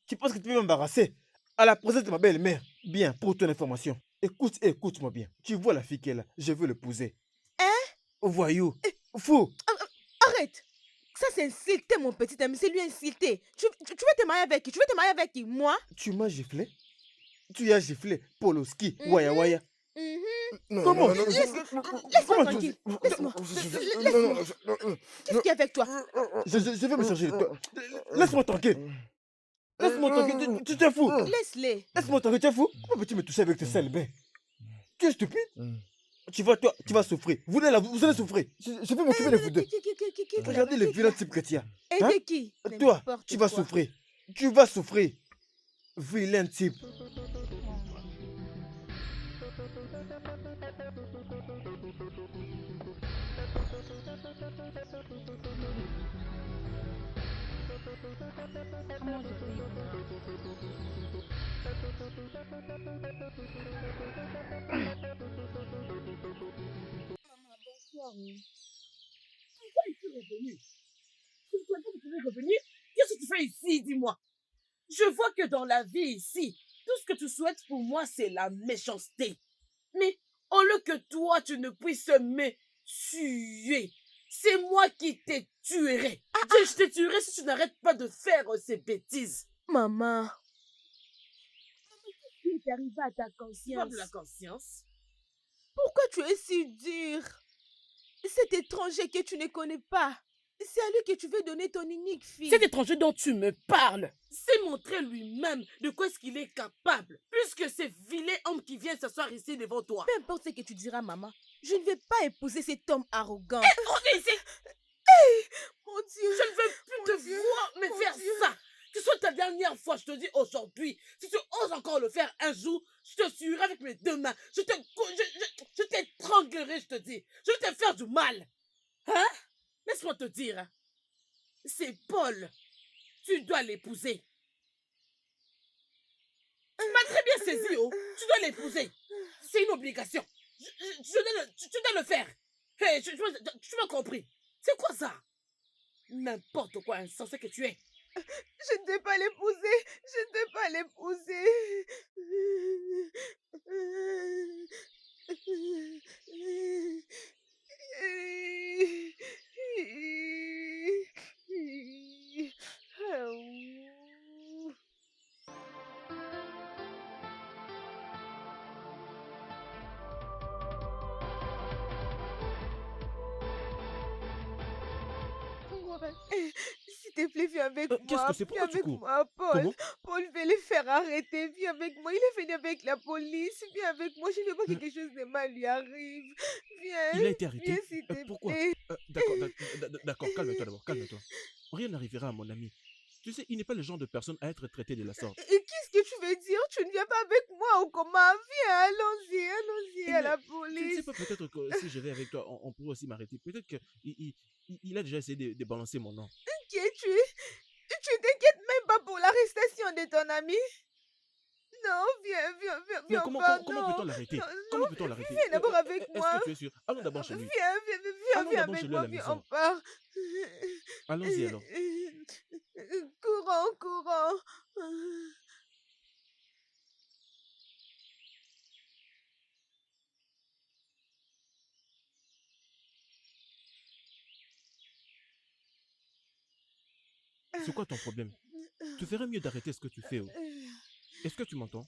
A: Tu penses que tu peux m'embarrasser à la présence de ma belle-mère? Bien, pour ton information. Écoute-moi bien. Tu vois la fille qu'elle a. Je veux l'épouser.
F: Hein?
A: Voyou. Fou.
F: Arrête. Ça, c'est insulter mon petit ami. C'est lui insulter. Tu veux te marier avec qui? Tu veux te marier avec qui? Moi?
A: Tu m'as giflé? Tu as giflé Poloski. Waya waya.
F: Mhm.
C: Non,
A: Comment?
C: non, non,
F: Laisse-moi
A: Comment
F: tranquille.
C: non,
F: Laisse-moi.
C: non, non, non,
F: Qu'est-ce qu'il y a avec toi?
A: Je vais me charger de toi. Laisse-moi tranquille. Laisse-moi tranquille. Tu es fou.
F: Laisse-les.
A: Laisse-moi tranquille. Tu es fou. Comment peux-tu me toucher avec tes sales bains? Tu es stupide. Tu vas souffrir. Vous allez souffrir. Je vais m'occuper de vous deux. Regardez le vilain type que tu as.
F: Et
A: Hein?
F: de qui?
A: Toi,
F: N'importe
A: tu vas
F: quoi.
A: souffrir. Tu vas souffrir. Vilain type.
E: Es-tu revenu? Tu ne crois pas que tu veux revenir? Qu'est-ce que tu fais ici, dis-moi? Je vois que dans la vie ici, tout ce que tu souhaites pour moi, c'est la méchanceté. Mais au lieu que toi, tu ne puisses me tuer, c'est moi qui te tuerai. Je te tuerai si tu n'arrêtes pas de faire ces bêtises.
F: Maman. Qu'est-ce qui est arrivé à ta
E: Pas
F: conscience?
E: de la conscience.
F: Pourquoi tu es si dur? Cet étranger que tu ne connais pas, c'est à lui que tu veux donner ton unique fille.
E: Cet étranger dont tu me parles s'est montré lui-même de quoi est-ce qu'il est capable. Puisque c'est vilain homme qui vient s'asseoir ici devant toi.
F: Peu importe ce que tu diras, maman, je ne vais pas épouser cet homme arrogant.
E: Reviens ici.
F: Mon Dieu.
E: Je ne veux plus te
F: Dieu,
E: voir me
F: mon
E: faire
F: Dieu.
E: ça. Que ce soit ta dernière fois, je te dis aujourd'hui. Si tu oses encore le faire un jour, je te tuerai avec mes deux mains. Je t'étranglerai, je te dis. Je vais te faire du mal. Hein? Laisse-moi te dire. Hein. C'est Paul. Tu dois l'épouser. Tu m'as très bien saisi, oh. Tu dois l'épouser. C'est une obligation. Tu dois le faire. Hey, tu m'as compris. C'est quoi ça? N'importe quoi insensé que tu es.
F: Je ne vais pas l'épouser. Je ne vais pas l'épouser. S'il te plaît, viens avec
B: Qu'est-ce
F: moi.
B: que c'est?
F: Viens
B: Pourquoi tu
F: avec
B: cours?
F: moi, Paul.
B: Comment?
F: Paul, je vais les faire arrêter. Viens avec moi. Il est venu avec la police. Viens avec moi. Je ne veux pas que
B: Mais
F: quelque chose de mal lui arrive. Viens.
B: il a été
F: Viens,
B: arrêté?
F: s'il te
B: Pourquoi?
F: plaît.
B: D'accord, calme-toi d'abord, calme-toi. Rien n'arrivera à mon ami. Tu sais, il n'est pas le genre de personne à être traité de la sorte.
F: Et qu'est-ce que tu veux dire? Tu ne viens pas avec moi au coma? Viens, allons-y, allons-y à
B: Mais
F: la
B: tu ne sais
F: police.
B: pas, peut-être que si je vais avec toi, on pourrait aussi m'arrêter. Peut-être qu'il a déjà essayé de balancer mon nom.
F: Qui es-tu? Tu t'inquiètes même pas pour l'arrestation de ton ami? Non,
B: Mais
F: viens,
B: comment
F: pardon.
B: peut-on l'arrêter?
F: Non,
B: Comment peut-on l'arrêter?
F: viens d'abord avec
B: Est-ce
F: moi.
B: que tu es sûr? Allons d'abord chez lui.
F: Viens
B: Allons d'abord
F: avec
B: chez lui à
F: moi,
B: la
F: viens, on
B: maison.
F: part.
B: Allons-y alors.
F: Courons.
B: C'est quoi ton problème? Tu ferais mieux d'arrêter ce que tu fais. Oh. Est-ce que tu m'entends?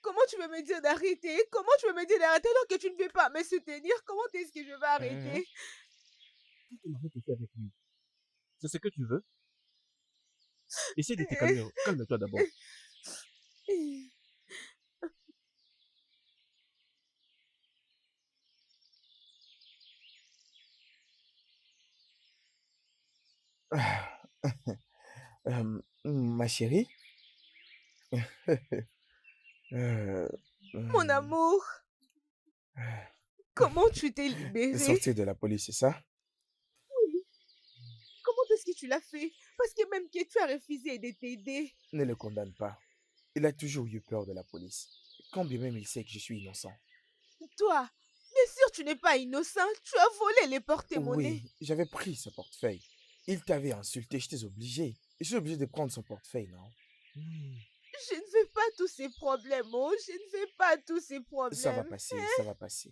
F: Comment tu veux me dire d'arrêter? Comment tu veux me dire d'arrêter alors que tu ne veux pas me soutenir? Comment est-ce que je vais arrêter?
B: Faut qu'on arrête de faire avec lui. C'est ce que tu veux? Essaye de te calmer. Calme-toi d'abord.
C: Ma chérie,
F: Mon
C: hum,
F: amour, comment tu t'es
C: de
F: libéré?
C: sortir de la police, c'est ça?
F: Comment est-ce que tu l'as fait? Parce que même que tu as refusé de t'aider.
C: Ne le condamne pas. Il a toujours eu peur de la police. Quand bien même il sait que je suis innocent.
F: Toi, bien sûr tu n'es pas innocent. Tu as volé les porte-monnaies.
C: Oui, j'avais pris ce portefeuille. Il t'avait insulté, je t'ai obligé. Je suis obligé de prendre son portefeuille, non?
B: Hmm.
F: Je ne veux pas tous ces problèmes, oh, je ne veux pas tous ces
C: Ça va
F: problèmes.
C: passer, ça va passer.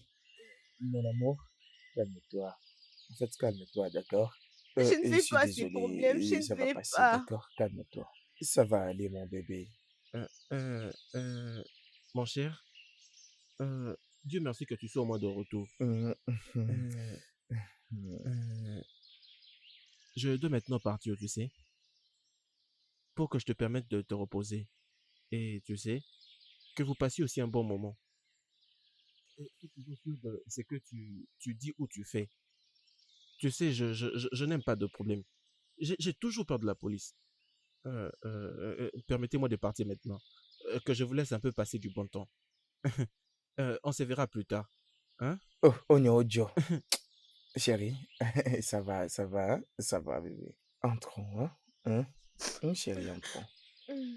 C: Mon amour, calme-toi. En fait, calme-toi, d'accord?
F: Je ne
C: Je
F: veux
C: suis
F: pas ces problèmes, je
C: désolé,
F: ne
C: ça va
F: veux
C: passer,
F: pas.
C: d'accord? Calme-toi. Ça va aller, mon bébé.
B: Euh, euh, euh, Mon cher, euh, Dieu merci que tu sois au moins de retour.
C: Hum, hum,
B: Euh,
C: hum.
B: euh, je dois maintenant partir, tu sais, pour que je te permette de te reposer. Et tu sais, que vous passiez aussi un bon moment. Et sois toujours sûr de ce que tu dis ou tu fais. Tu sais, je n'aime pas de problème. J'ai toujours peur de la police. Permettez-moi de partir maintenant. Que je vous laisse un peu passer du bon temps. On se verra plus tard. Hein?
C: Oh, Onyo chérie, ça va, bébé. Entrons, hein? Chérie, entrons.
F: Hmm.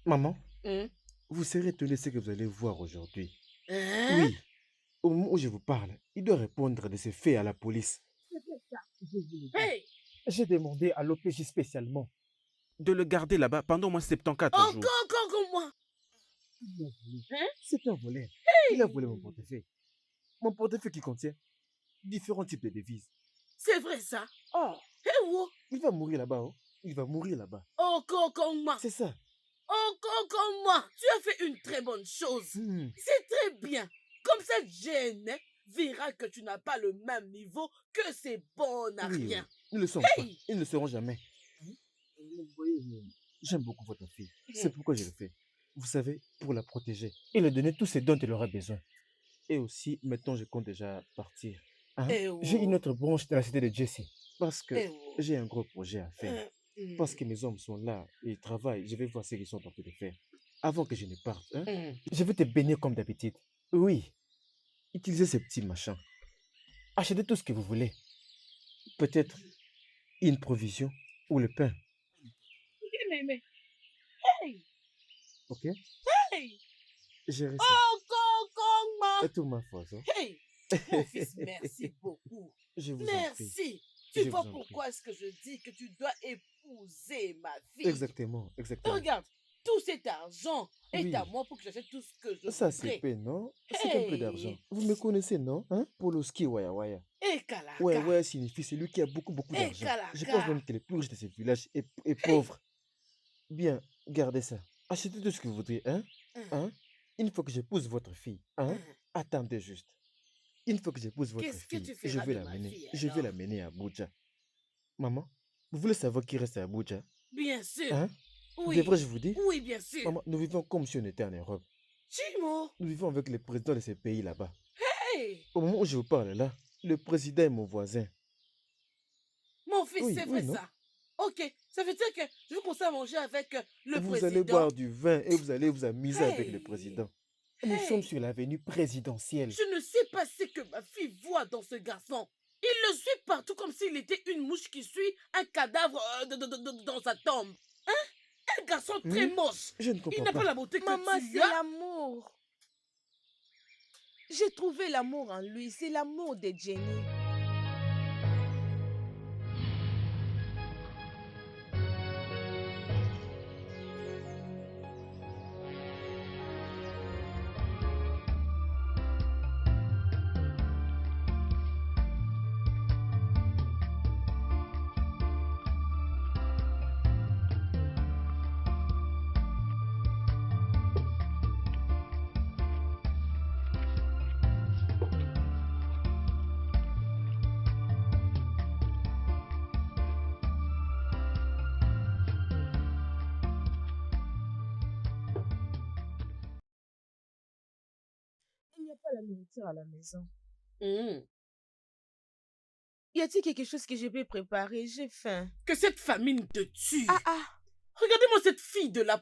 C: Maman,
E: Hein?
A: Vous serez étonné de ce que vous allez voir aujourd'hui.
E: Hein?
A: Oui, au moment où je vous parle, il doit répondre de ces faits à la police.
E: Hey!
A: J'ai demandé à l'OPJ spécialement.
B: De le garder là-bas pendant au moins 74 jours.
E: Encore comme moi.
A: Il a volé.
E: Hein?
A: C'est un voleur. Il a volé mon portefeuille. Mon portefeuille qui contient différents types de devises.
E: C'est vrai ça.
A: Ah,
E: Hé, wo.
A: il va mourir là-bas. Oh. Il va mourir là-bas.
E: Encore comme moi.
A: C'est ça.
E: Encore comme moi. Tu as fait une très bonne chose.
A: Hmm.
E: C'est très bien. Comme cette gêne verra que tu n'as pas le même niveau que ces bonnes à
A: Oui,
E: rien.
A: ils ne le sont pas.
E: Hey!
A: Ils ne le seront jamais. Vous voyez, j'aime beaucoup votre fille. C'est pourquoi je le fais. Vous savez, pour la protéger et lui donner tous ce dont elle aura besoin. Et aussi, maintenant, je compte déjà partir. Hein?
E: Eh
A: J'ai une
E: oh.
A: autre branche dans la cité de Jesse. Parce que
E: Eh oh.
A: j'ai un gros projet à faire. Parce que mes hommes sont là et ils travaillent. Je vais voir ce qu'ils sont en train de faire. Avant que je ne parte, hein, je vais te bénir comme d'habitude. Oui, utilisez ces petits machins. Achetez tout ce que vous voulez. Peut-être une provision ou le pain.
E: Mais, hey!
A: Ok?
E: Hey!
A: Gérez ça.
E: Encore comme moi.
A: C'est tout ma faute. Hein?
E: Hey! Mon fils, merci beaucoup.
A: Je vous en prie.
E: Merci.
A: Je
E: Tu vois
A: vous en prie.
E: pourquoi est-ce que je dis que tu dois épouser ma fille?
A: Exactement, exactement.
E: Regarde, tout cet argent est
A: Oui.
E: à moi pour que j'achète tout ce que je
A: Ça, c'est
E: voudrais.
A: peu, non? C'est un peu d'argent.
E: Hey!
A: Vous me connaissez, non? Hein? Poloski Waya Waya.
E: Et Kalaka.
A: Ouais, ouais, signifie celui qui a beaucoup, beaucoup
E: Et
A: d'argent. Je pense
E: Kalaka.
A: même que les plus riches de ce village est pauvre. Bien, gardez ça. Achetez tout ce que vous voudrez, hein? Hein? Une fois que j'épouse votre fille, hein? Attendez juste. Une fois que j'épouse votre
E: Qu'est-ce que
A: fille,
E: tu
A: je
E: feras
A: vais
E: de ma
A: l'amener.
E: fille
A: Je vais
E: alors?
A: l'amener à Abuja. Maman, vous voulez savoir qui reste à Abuja?
E: Bien sûr.
A: Hein?
E: Oui.
A: Devrais-je vous dire?
E: Oui, bien sûr.
A: Maman, nous vivons comme si on était en Europe.
E: Chimo.
A: Nous vivons avec les présidents de ces pays là-bas.
E: Hey!
A: Au moment où je vous parle là, le président est mon voisin.
E: Mon fils,
A: Oui,
E: c'est
A: oui,
E: vrai
A: non?
E: ça. Ok, ça veut dire que je vais commencer à manger avec le
A: Vous
E: président.
A: allez boire du vin et vous allez vous amuser avec le
E: Hey!
A: président. Nous sommes
E: Hey!
A: sur l'avenue présidentielle.
E: Je ne sais pas ce que ma fille voit dans ce garçon. Il le suit partout comme s'il était une mouche qui suit un cadavre dans sa tombe. Hein? Un garçon très moche.
A: Je ne
E: Il
A: comprends
E: n'a pas
A: pas.
E: la beauté que
F: Maman,
E: tu
F: c'est
E: as.
F: l'amour. J'ai trouvé l'amour en lui. C'est l'amour de Jenny. Il n'y a pas la nourriture à la maison. Y a-t-il quelque chose que je peux préparer? J'ai faim.
E: Que cette famine te tue.
F: Ah.
E: Regardez-moi cette fille de la...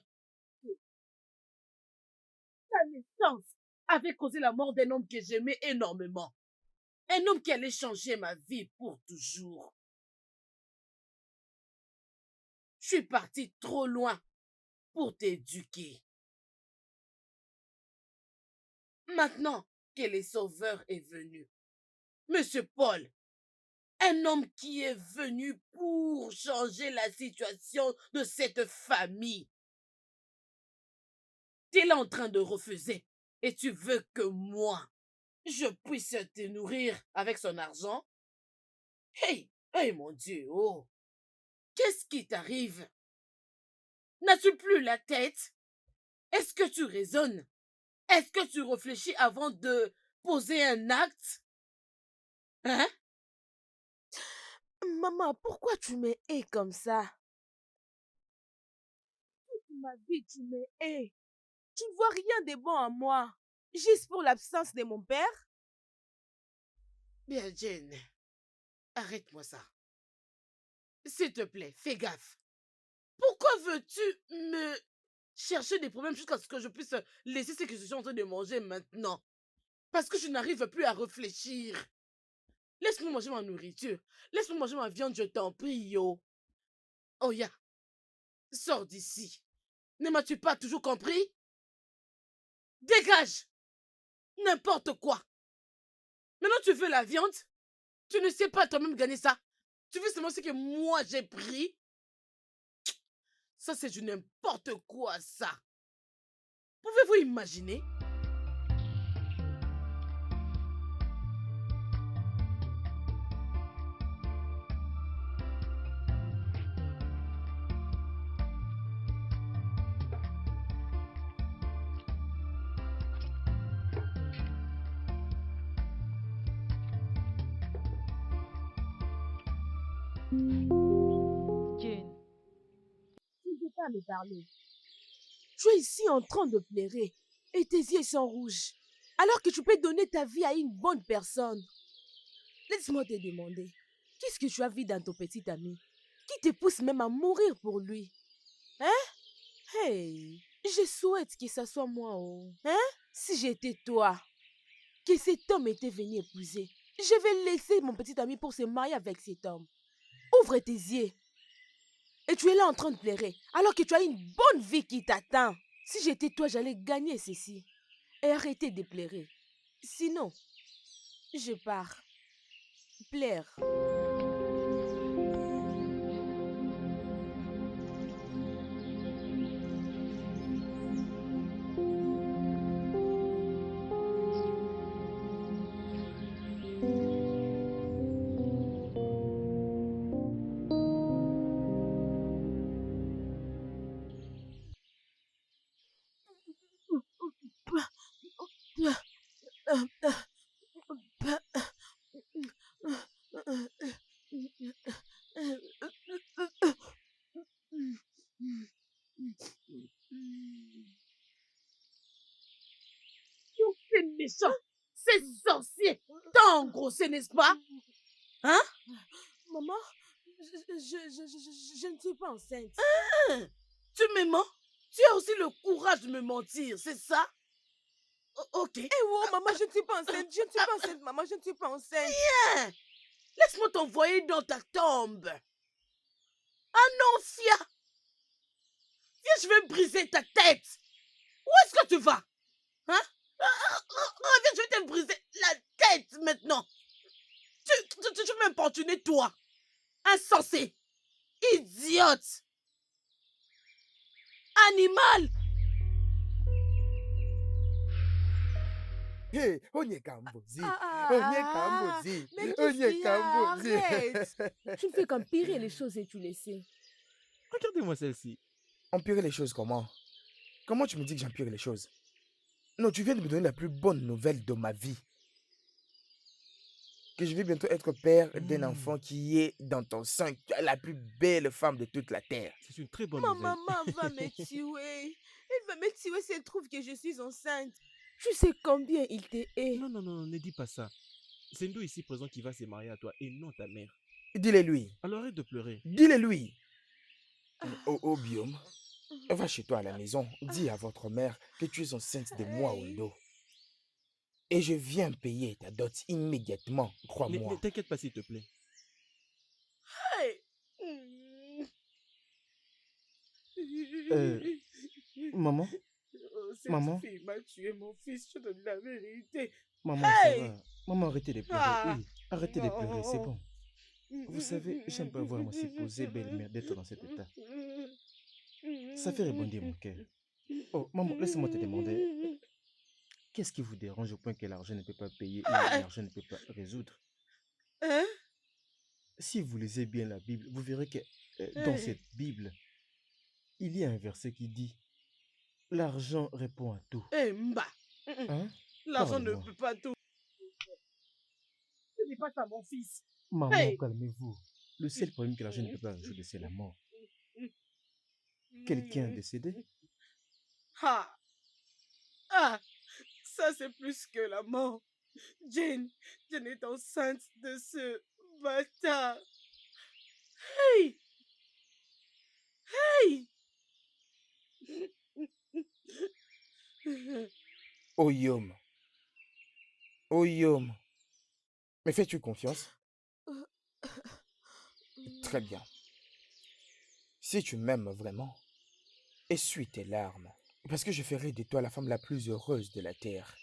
E: Sa naissance avait causé la mort d'un homme que j'aimais énormément. Un homme qui allait changer ma vie pour toujours. Je suis partie trop loin pour t'éduquer. Maintenant que le Sauveur est venu, Monsieur Paul Un homme qui est venu pour changer la situation de cette famille. Tu es là en train de refuser et tu veux que moi, je puisse te nourrir avec son argent? Hey, hey mon Dieu, oh, qu'est-ce qui t'arrive? N'as-tu plus la tête? Est-ce que tu raisonnes? Est-ce que tu réfléchis avant de poser un acte? Hein?
F: Maman, pourquoi tu me hais comme ça? Ma vie, tu me hais. Tu ne vois rien de bon en moi. Juste pour l'absence de mon père?
E: Bien, Jane, arrête-moi ça. S'il te plaît, fais gaffe. Pourquoi veux-tu me chercher des problèmes jusqu'à ce que je puisse laisser ce que je suis en train de manger maintenant? Parce que je n'arrive plus à réfléchir. Laisse-moi manger ma nourriture. Laisse-moi manger ma viande, je t'en prie, yo. Oh, ya, sors d'ici. Ne m'as-tu pas toujours compris? Dégage! N'importe quoi. Maintenant, tu veux la viande? Tu ne sais pas toi-même gagner ça. Tu veux seulement ce que moi j'ai pris? Ça, c'est du n'importe quoi, ça. Pouvez-vous imaginer?
F: Jane, tu ne veux pas me parler. Tu es ici en train de pleurer et tes yeux sont rouges. Alors que tu peux donner ta vie à une bonne personne. Laisse-moi te demander, qu'est-ce que tu as vu dans ton petit ami qui te pousse même à mourir pour lui? Hein? Hey, je souhaite que ça soit moi, oh. Hein? Si j'étais toi, que cet homme était venu épouser, je vais laisser mon petit ami pour se marier avec cet homme. Ouvre tes yeux. Et tu es là en train de pleurer, alors que tu as une bonne vie qui t'attend. Si j'étais toi, j'allais gagner ceci. Et arrêter de pleurer. Sinon, je pars. Plaire.
E: C'est méchant. C'est sorcier. T'as engrossé, n'est-ce pas? Hein?
F: Maman, je ne suis pas enceinte.
E: Hein? Tu me mens? Tu as aussi le courage de me mentir, c'est ça? Ok.
F: Eh oh, maman, je ne suis pas enceinte. Je ne suis pas enceinte, maman, je ne suis pas enceinte.
E: Viens. Laisse-moi t'envoyer dans ta tombe. Ah non, Fia. Viens, je vais briser ta tête. Où est-ce que tu vas? Hein? Viens, je vais te briser la tête maintenant. Tu veux m'importuner, toi? Insensé. Idiote. Animal.
C: Hey, onye kambozi.
F: Ah,
C: Onye
F: ah,
C: kambozi.
F: mais
C: Onye
F: Kifia,
C: kambozi.
F: arrête. Tu ne fais qu'empirer les choses et tu les sais.
B: Regardez-moi celle-ci.
C: Empirer les choses comment? Comment tu me dis que j'empire les choses? Non, tu viens de me donner la plus bonne nouvelle de ma vie. Que je vais bientôt être père d'un enfant qui est dans ton sein, la plus belle femme de toute la terre.
B: C'est une très bonne
F: Ma
B: nouvelle.
F: maman va me tuer. Elle va me tuer si elle trouve que je suis enceinte. Tu sais combien il te hait.
B: Non, non, non, ne dis pas ça. C'est nous ici présent qui va se marier à toi et non ta mère.
C: Dis-le lui.
B: Alors arrête de pleurer.
C: Dis-le lui. Oh, Biome, va chez toi à la maison. Dis à votre mère que tu es enceinte de moi, Ondo. Et je viens payer ta dot immédiatement, crois-moi.
B: Ne t'inquiète pas s'il te plaît.
E: Hey.
A: Maman,
E: Cette
A: Maman.
E: fille m'a tué, mon fils, je te dis la vérité.
A: maman,
E: Hey!
A: ça va. Maman, arrêtez de pleurer.
E: Ah.
A: Oui, arrêtez de pleurer, c'est
E: Non.
A: bon. Vous savez, j'aime pas voir ma supposée belle-mère d'être dans cet état. Ça fait rebondir mon cœur. Oh, maman, laisse-moi te demander, qu'est-ce qui vous dérange au point que l'argent ne peut pas payer ou
E: Ah,
A: l'argent ne peut pas résoudre?
E: hein?
A: Si vous lisez bien la Bible, vous verrez que dans
E: Hey,
A: cette Bible, il y a un verset qui dit, l'argent répond à tout.
E: hey, Mba.
A: Hein?
E: L'argent ne
A: Parlez-moi.
E: peut pas tout. Ce n'est pas ça, mon fils.
A: Maman,
E: Hey!
A: calmez-vous. Le seul problème que l'argent ne peut pas résoudre, c'est la mort. Quelqu'un est décédé?
E: Ah, ah, ça c'est plus que la mort. Jane est enceinte de ce bâtard. Hey! Hey!
C: Oyom, Oyom, me fais-tu confiance? Très bien. Si tu m'aimes vraiment, essuie tes larmes, parce que je ferai de toi la femme la plus heureuse de la terre.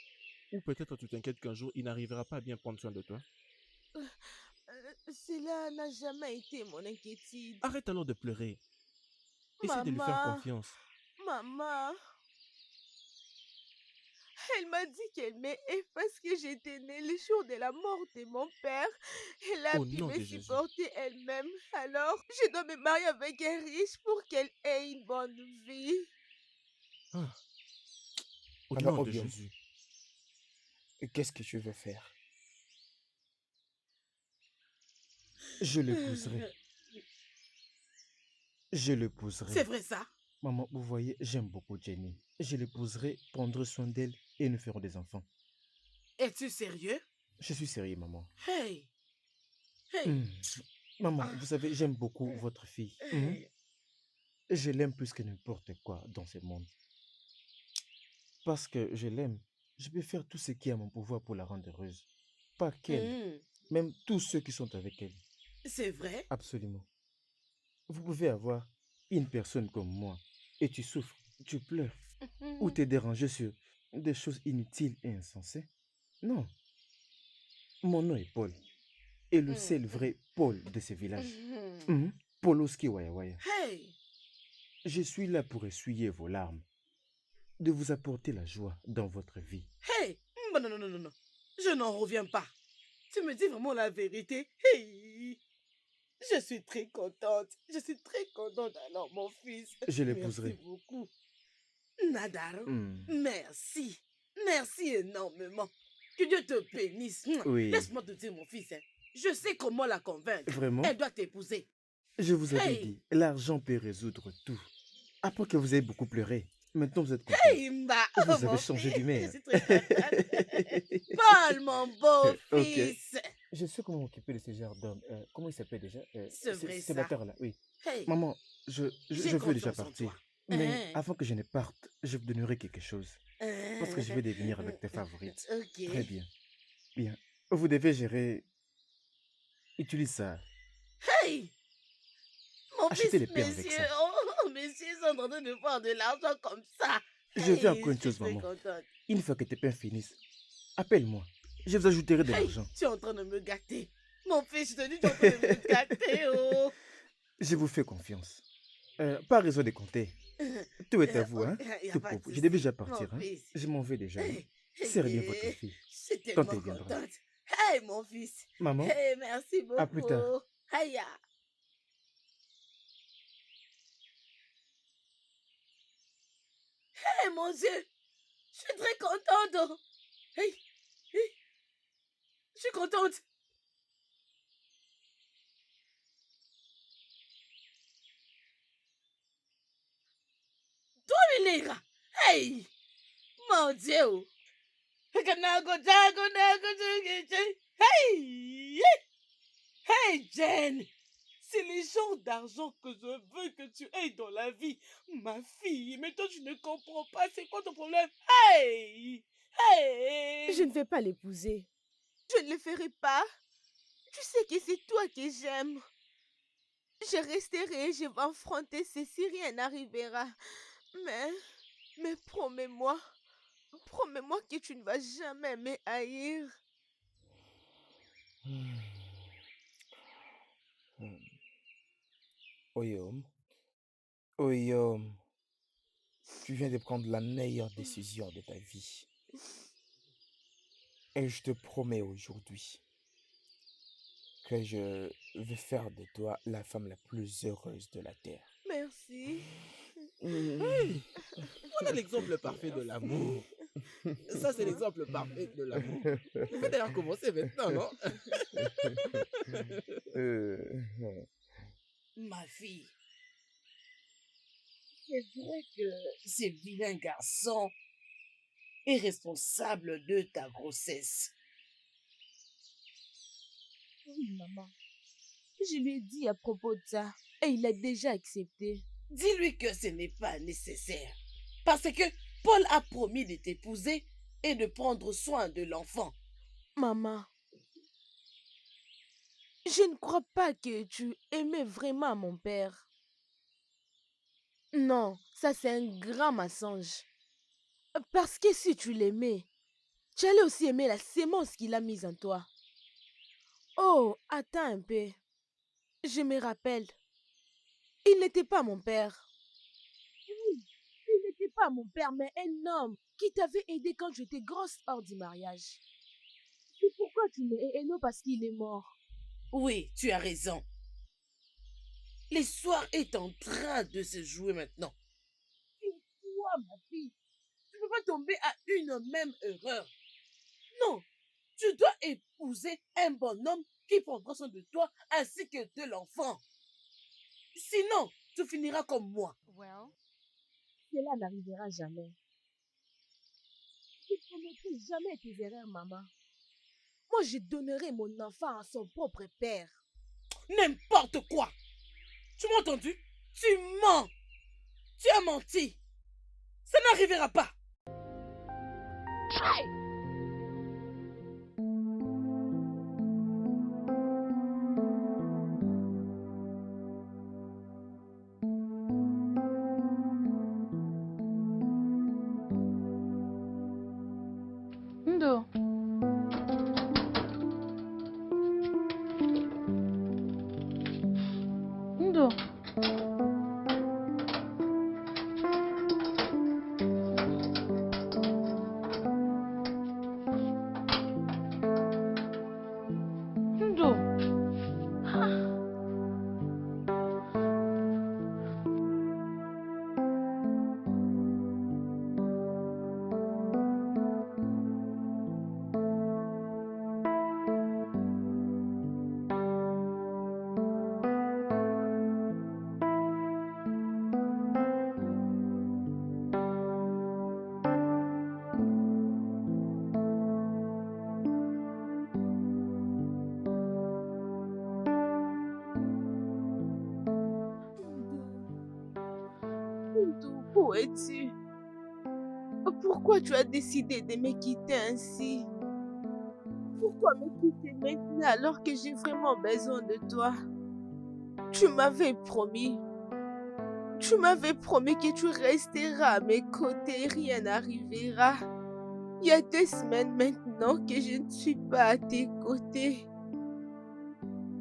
B: Ou peut-être tu t'inquiètes qu'un jour, il n'arrivera pas à bien prendre soin de toi.
F: Cela n'a jamais été mon inquiétude.
B: Arrête alors de pleurer. Essaie de lui faire
F: Maman,
B: confiance.
F: maman, elle m'a dit qu'elle m'aimait parce que j'étais née le jour de la mort de mon père. Elle a
B: Au
F: pu
B: nom
F: me
B: de Jésus.
F: supporter elle-même. Alors, je dois me marier avec un riche pour qu'elle ait une bonne vie.
B: Ah, au
C: Alors,
B: nom de
C: Oyom,
B: Jésus.
C: qu'est-ce que tu veux faire?
A: Je l'épouserai. Je
E: C'est
A: l'épouserai.
E: vrai ça?
A: Maman, vous voyez, j'aime beaucoup Jenny. Je l'épouserai, prendrai soin d'elle et nous ferons des enfants.
E: Es-tu sérieux?
A: Je suis sérieux, maman.
E: Hey! Hey!
A: Hmm. Maman,
E: Ah,
A: vous savez, j'aime beaucoup votre fille.
E: hey.
A: Je l'aime plus que n'importe quoi dans ce monde. Parce que je l'aime, je peux faire tout ce qui est à mon pouvoir pour la rendre heureuse. Pas qu'elle,
E: Hmm,
A: même tous ceux qui sont avec elle.
E: c'est vrai?
A: Absolument. Vous pouvez avoir une personne comme moi et tu souffres, tu pleures ou t'es dérangé sur des choses inutiles et insensées. Non, mon nom est Paul et le seul vrai Paul de ce village. Poloski Waya Waya.
E: Hey!
A: Je suis là pour essuyer vos larmes, de vous apporter la joie dans votre vie.
E: Hey! Non, non, non, non, non, non. Je n'en reviens pas. Tu me dis vraiment la vérité. Hey! Je suis très contente. Je suis très contente alors, mon fils.
A: Je
E: Merci
A: l'épouserai.
E: beaucoup. Nadaro,
A: Hmm.
E: merci. Merci énormément. Que Dieu te bénisse.
A: Oui,
E: Laisse-moi te dire, mon fils. Je sais comment la convaincre.
A: vraiment,
E: Elle doit t'épouser.
A: je vous avais
E: Hey!
A: dit, l'argent peut résoudre tout. Après que vous avez beaucoup pleuré, maintenant vous êtes content.
E: Hey, Mba!
A: Vous
E: Oh,
A: avez
E: mon
A: changé
E: fils. Je
A: d'humeur.
E: suis très contente. Paul, mon beau
A: Ok.
E: fils.
A: Je sais comment m'occuper de ce genre d'homme. Comment il s'appelle déjà?
E: C'est vrai
A: Ce
E: ça.
A: bâtard-là, oui.
E: Hey,
A: Maman, je
E: j'ai
A: veux déjà
E: confiance en
A: partir.
E: toi.
A: Mais
E: Hein,
A: avant que je ne parte, je vous donnerai quelque chose. Parce que je vais devenir avec tes favorites.
E: Ok.
A: Très bien. Bien. Vous devez gérer. Utilise ça.
E: Hey, mon
A: Achetez
E: fils,
A: les pains avec
E: messieurs,
A: ça.
E: messieurs sont en train de voir de l'argent comme ça.
A: Je vais
E: Hey,
A: encore
E: je
A: une
E: suis
A: chose,
E: très
A: maman.
E: contente.
A: Une fois que tes pains finissent, appelle-moi. Je vous ajouterai de
E: Hey,
A: l'argent.
E: tu es en train de me gâter. Mon fils, je te dis, tu es en train de me gâter, oh.
A: Je vous fais confiance. Pas raison de compter. Tout est à vous, hein?
E: Il n'y a
A: Tout
E: pas de
A: propre. Je devais déjà
E: souci. Mon
A: partir, hein?
E: fils.
A: Je m'en vais déjà. Hein?
E: Hey,
A: Serrez bien votre
E: hey,
A: fille
E: je suis
A: quand
E: tellement
A: elle viendra.
E: contente. Hey, mon fils.
A: Maman,
E: Hey, merci
A: à plus tard.
E: beaucoup. Hey, hey, mon Dieu. Je suis très contente. Oh. Hey, hey, je suis contente. Dominera. Hey, mon Dieu. Hey, hey, Jen. C'est les genres d'argent que je veux que tu aies dans la vie. Ma fille, mais toi, tu ne comprends pas. C'est quoi ton problème? Hey, hey.
F: Je ne vais pas l'épouser. Je ne le ferai pas. Tu sais que c'est toi que j'aime. Je resterai et je vais affronter si rien n'arrivera. Mais promets-moi que tu ne vas jamais me haïr.
C: Oyom, Oyom, tu viens de prendre la meilleure décision de ta vie. Et je te promets aujourd'hui que je vais faire de toi la femme la plus heureuse de la terre.
F: Merci.
B: Hey, voilà l'exemple parfait de l'amour. Ça, c'est l'exemple parfait de l'amour. Vous pouvez d'ailleurs commencer maintenant, non?
E: Ma fille, c'est vrai que ce vilain garçon est responsable de ta grossesse.
F: Oui, maman. Je lui ai dit à propos de ça et il a déjà accepté.
E: Dis-lui que ce n'est pas nécessaire. Parce que Paul a promis de t'épouser et de prendre soin de l'enfant.
F: Maman, je ne crois pas que tu aimais vraiment mon père. Non, ça c'est un grand mensonge. Parce que si tu l'aimais, tu allais aussi aimer la sémence qu'il a mise en toi. Oh, attends un peu. Je me rappelle. Il n'était pas mon père. Oui, il n'était pas mon père, mais un homme qui t'avait aidé quand j'étais grosse hors du mariage. C'est pourquoi tu me hais et non parce qu'il est mort.
E: Oui, tu as raison. L'histoire est en train de se jouer maintenant.
F: Toi, ma fille, tu ne peux pas tomber à une même erreur.
E: Non, tu dois épouser un bonhomme qui prendra soin de toi ainsi que de l'enfant. Sinon, tu finiras comme moi.
F: Cela n'arrivera jamais. Tu ne commettrai jamais tes erreurs, maman. Moi, je donnerai mon enfant à son propre père.
E: N'importe quoi. Tu m'as entendu? Tu mens. Tu as menti. Ça n'arrivera pas.
G: Ndo. Ndo. Ndo.
F: Ndo, où es-tu? Pourquoi tu as décidé de me quitter ainsi? Pourquoi me quitter maintenant alors que j'ai vraiment besoin de toi? Tu m'avais promis. Tu m'avais promis que tu resteras à mes côtés, rien n'arrivera. Il y a 2 semaines maintenant que je ne suis pas à tes côtés.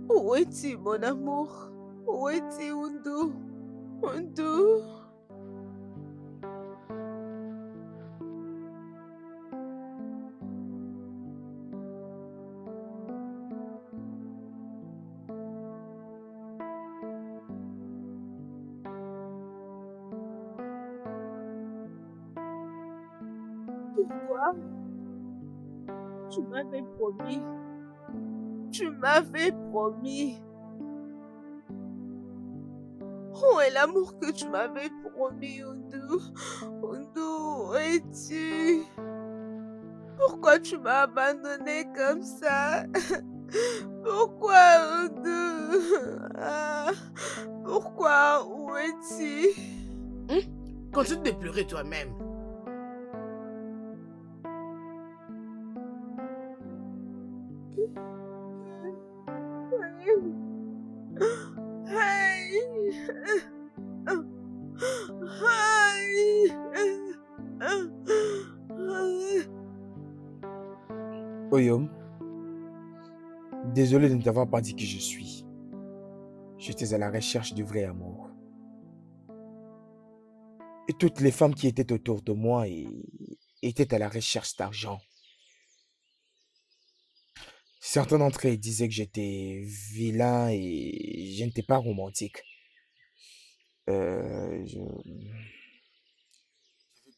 F: Où es-tu, mon amour? Où es-tu, Undu? Undu? Pourquoi? Tu m'avais promis. Tu m'avais promis. Où est l'amour que tu m'avais promis, Undu? Undu, où es-tu? Pourquoi tu m'as abandonné comme ça? Pourquoi, Undu? Ah, pourquoi? Où es-tu?
E: Continue de pleurer toi-même.
C: Oyom, désolé de ne t'avoir pas dit qui je suis. J'étais à la recherche du vrai amour. Et toutes les femmes qui étaient autour de moi étaient à la recherche d'argent. Certains d'entre eux disaient que j'étais vilain et je n'étais pas romantique. J'avais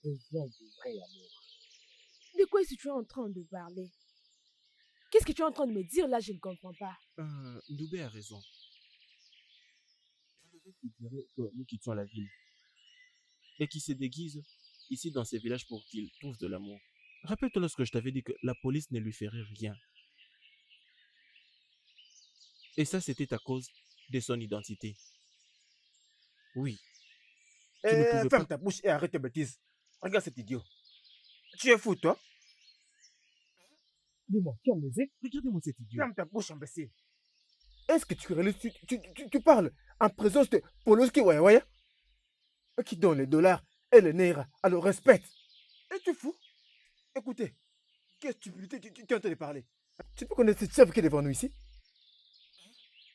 C: besoin du vrai amour.
F: De quoi est-ce que tu es en train de parler? Qu'est-ce que tu es en train de me dire là? Je ne comprends pas.
B: Ndoubé a raison. Je devais suggérer que nous quittions la ville et qu'il se déguise ici dans ces villages pour qu'il trouve de l'amour. Rappelle-toi lorsque je t'avais dit que la police ne lui ferait rien. Et ça, c'était à cause de son identité. Oui, tu ne pouvais
C: Ferme
B: pas...
C: ta bouche et arrête tes bêtises. Regarde cet idiot. Tu es fou, toi? Dis-moi, tu es amnésique?
B: Regardez-moi cet idiot.
C: Ferme ta bouche, imbécile. Est-ce que tu réalises, tu parles en présence de Poloski Waya qui donne les dollars et les naira. Alors respecte. Es-tu fou? Écoutez, quelle stupidité tu es en train de parler. Tu peux connaître cette chef qui est devant nous ici?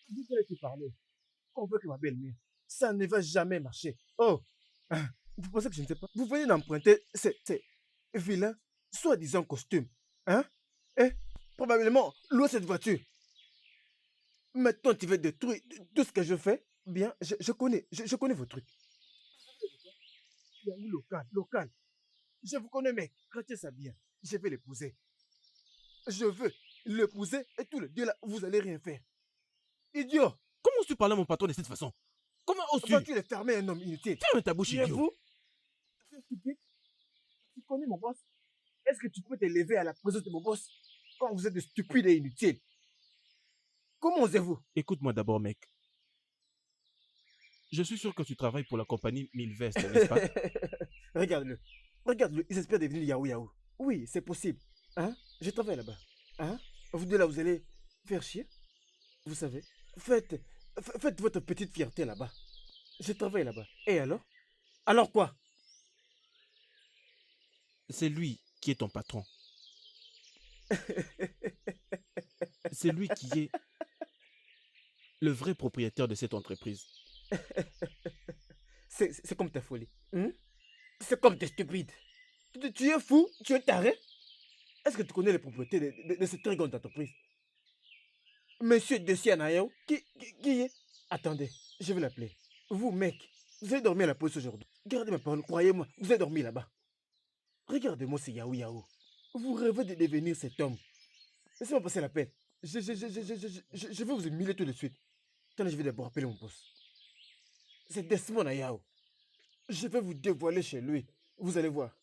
C: Vous allez te parler. Convoque ma belle-mère. Ça ne va jamais marcher. Oh, vous pensez que je ne sais pas? Vous venez d'emprunter ces vilains, soi-disant costumes. Hein? Et probablement louer cette voiture. Maintenant, tu veux détruire tout ce que je fais? Bien, je connais vos trucs. Local. Je vous connais, mec. Retenez ça bien. Je vais l'épouser. Je veux l'épouser et tous les deux là, vous allez rien faire. Idiot!
B: Comment oses-tu parler à mon patron de cette façon? Comment oses-tu?
C: Vas-tu les fermer un homme inutile?
B: Ferme ta bouche,
C: Tu es
B: idiot.
C: fou? Tu es stupide? Tu connais mon boss? Est-ce que tu peux te lever à la présence de mon boss quand vous êtes de stupides et inutiles? Comment osez-vous?
B: Écoute-moi d'abord, mec. Je suis sûr que tu travailles pour la compagnie Milvest, n'est-ce pas?
C: Regarde-le. Regarde-le. Il espère devenir Yahoo Yahoo. Oui, c'est possible. Hein? Je travaille là-bas. Hein? Vous deux là, vous allez faire chier. Vous savez. Faites votre petite fierté là-bas. Je travaille là-bas. Et alors? Alors quoi?
B: C'est lui qui est ton patron. C'est lui qui est le vrai propriétaire de cette entreprise.
C: C'est comme ta folie. Hein? C'est comme t'es stupide. Tu es fou? Tu es taré? Est-ce que tu connais les propriétés de cette très grande entreprise? Monsieur Dessia Nayao, qui est? Attendez, je vais l'appeler. Vous, mec, vous allez dormir à la police aujourd'hui. Gardez ma parole, croyez-moi, vous allez dormir là-bas. Regardez-moi ce Yahoo Yahoo. Vous rêvez de devenir cet homme. Laissez-moi passer l'appel. Je vais vous humilier tout de suite. Attendez, je vais d'abord appeler mon boss. C'est Desmond Ayao. Je vais vous dévoiler chez lui. Vous allez voir.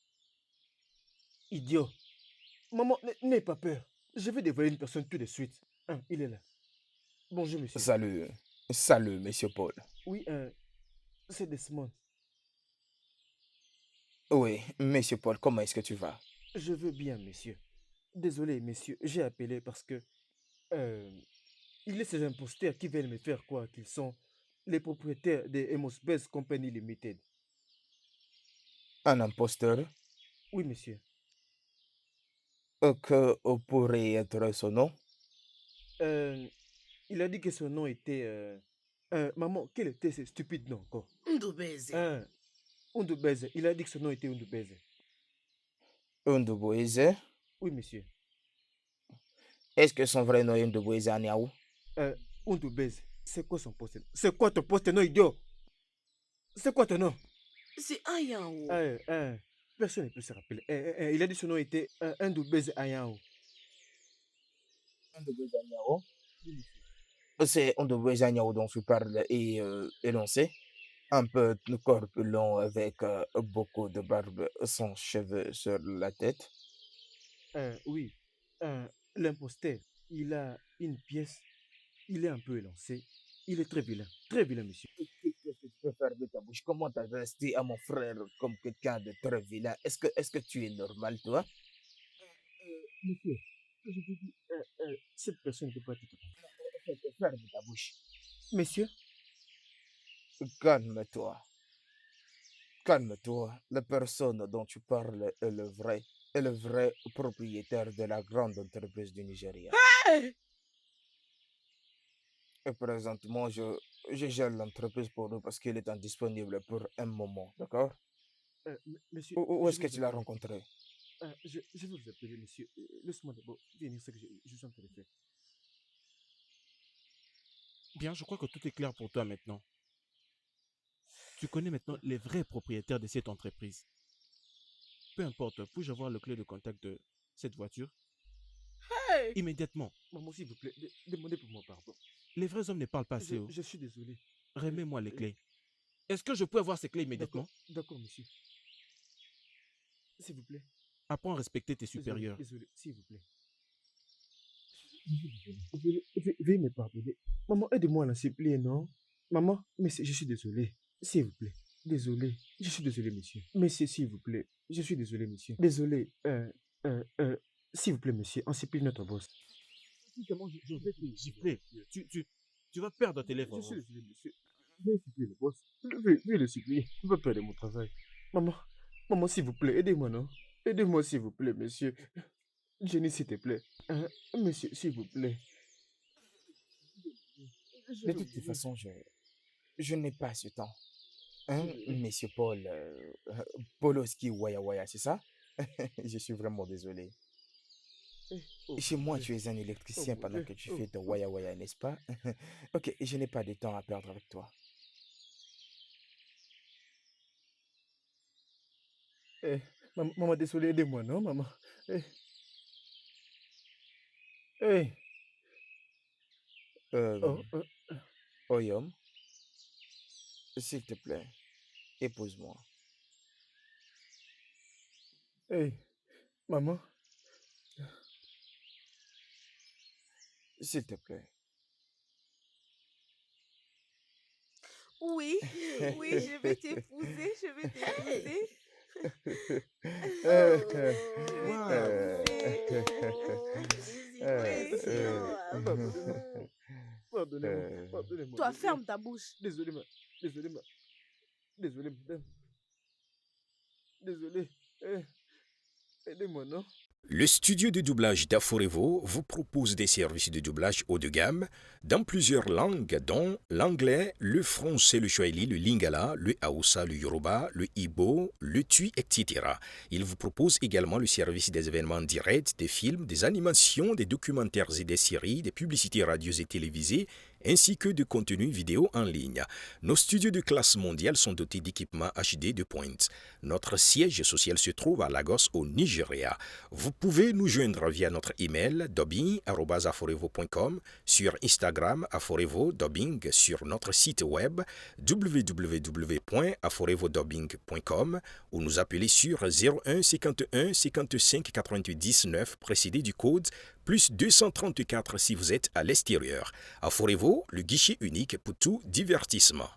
C: Idiot. Maman, n'aie pas peur. Je vais dévoiler une personne tout de suite. Hein, il est là. Bonjour, monsieur.
A: Salut, monsieur Paul.
C: Oui, c'est Desmond.
A: Oui, monsieur Paul, comment est-ce que tu vas?
C: Je veux bien, monsieur. Désolé, monsieur, j'ai appelé parce que il est ces imposteurs qui veulent me faire croire qu'ils sont les propriétaires de Amos Best Company Limited.
A: Un imposteur?
C: Oui, monsieur.
A: Que pourrait être son nom?
C: Il a dit que son nom était... maman, quel était ce stupide nom encore?
E: Ndoubeze.
C: Undubeze. Il a dit que son nom était Undubeze.
A: Ndouboise?
C: Oui, monsieur.
A: Est-ce que son vrai nom est Ndouboise Aniaou?
C: Undubeze. C'est quoi son poste? C'est quoi ton poste, non, idiot? C'est quoi ton nom?
E: C'est Ayao.
C: Personne ne peut se rappeler. Il a dit que son nom était Undubeze Ayao.
A: Ndouboise Aniaou? C'est Ndouboise Aniaou dont tu parles et énoncé. Un peu corpulent avec beaucoup de barbe sans cheveux sur la tête.
C: Oui. L'imposteur, il a une pièce. Il est un peu élancé. Il est très vilain. Très vilain, monsieur.
A: Qu'est-ce que tu peux faire de ta bouche? Comment t'as resté à mon frère comme quelqu'un de très vilain? Est-ce que tu es normal, toi?
C: Monsieur, je vous dis, cette personne ne peut pas être...
A: Ferme ta bouche.
C: Monsieur?
A: Calme-toi. Calme-toi. La personne dont tu parles est le vrai propriétaire de la grande entreprise du Nigeria.
E: Hey!
A: Et présentement, je
C: Je gère l'entreprise pour nous parce qu'elle est indisponible pour un moment, d'accord?
A: Monsieur,
C: Où
A: je
C: est-ce
A: vais
C: que tu
A: vous
C: l'as
A: appeler.
C: rencontré?
A: Je vais vous appeler, monsieur. Laisse-moi d'abord finir ce que je suis en train de faire.
B: Bien, je crois que tout est clair pour toi maintenant. Tu connais maintenant les vrais propriétaires de cette entreprise. Peu importe, puis-je avoir le clé de contact de cette voiture?
E: Hey!
B: Immédiatement.
A: Maman, s'il vous plaît, demandez pour moi pardon.
B: Les vrais hommes ne parlent pas assez haut.
A: Je suis désolé.
B: Remets-moi les
A: Euh,
B: clés. Est-ce que je peux avoir ces clés
A: D'accord,
B: immédiatement?
A: d'accord, monsieur. S'il vous plaît.
B: Apprends à respecter tes
A: Désolé,
B: supérieurs.
A: désolé, s'il vous plaît. Veuillez me pardonner. Maman, aidez-moi à la supplier, non? Maman, mais je suis désolé. S'il vous plaît. Désolé. Je suis désolé, monsieur. Monsieur, s'il vous plaît. Je suis désolé, monsieur. Désolé. S'il vous plaît, monsieur, on supplie notre boss.
B: Comment je vais te gifler? Tu vas perdre tes lèvres.
A: Je suis désolé, monsieur. Veuillez supplier le boss. Veuillez le supplier. Je vais perdre mon travail. Maman, maman, s'il vous plaît, aidez-moi, non? Aidez-moi, s'il vous plaît, monsieur. Jenny, s'il te plaît. Monsieur, s'il vous plaît.
C: De toute façon, je n'ai pas ce temps. Hein, monsieur Paul, Poloski Waya Waya, c'est ça? Je suis vraiment désolé. Chez moi, tu es un électricien pendant que tu fais ton Waya Waya, n'est-ce pas? Ok, je n'ai pas de temps à perdre avec toi.
A: Maman, désolé, aidez-moi, non, maman? Hey.
C: Oyom, s'il te plaît, épouse-moi.
A: Hey, maman.
C: S'il te plaît.
F: Oui, oui, je vais t'épouser, je vais t'épouser.
A: Pardonnez-moi.
F: Toi, ferme ta bouche.
A: Désolé, désolé, madame. Désolé. Aidez-moi, non?
H: Le studio de doublage d'Aforevo vous propose des services de doublage haut de gamme dans plusieurs langues, dont l'anglais, le français, le swahili, le lingala, le haoussa, le yoruba, le igbo, le tui, etc. Il vous propose également le service des événements directs, des films, des animations, des documentaires et des séries, des publicités radio et télévisées, ainsi que de contenus vidéo en ligne. Nos studios de classe mondiale sont dotés d'équipements HD de pointe. Notre siège social se trouve à Lagos, au Nigeria. Vous pouvez nous joindre via notre email dubbing@aforevo.com, sur Instagram Aforevo Dubbing, sur notre site web www.aforevodubbing.com ou nous appeler sur 01 51 55 90 9 précédé du code plus 234 si vous êtes à l'extérieur. Aforevo, le guichet unique pour tout divertissement.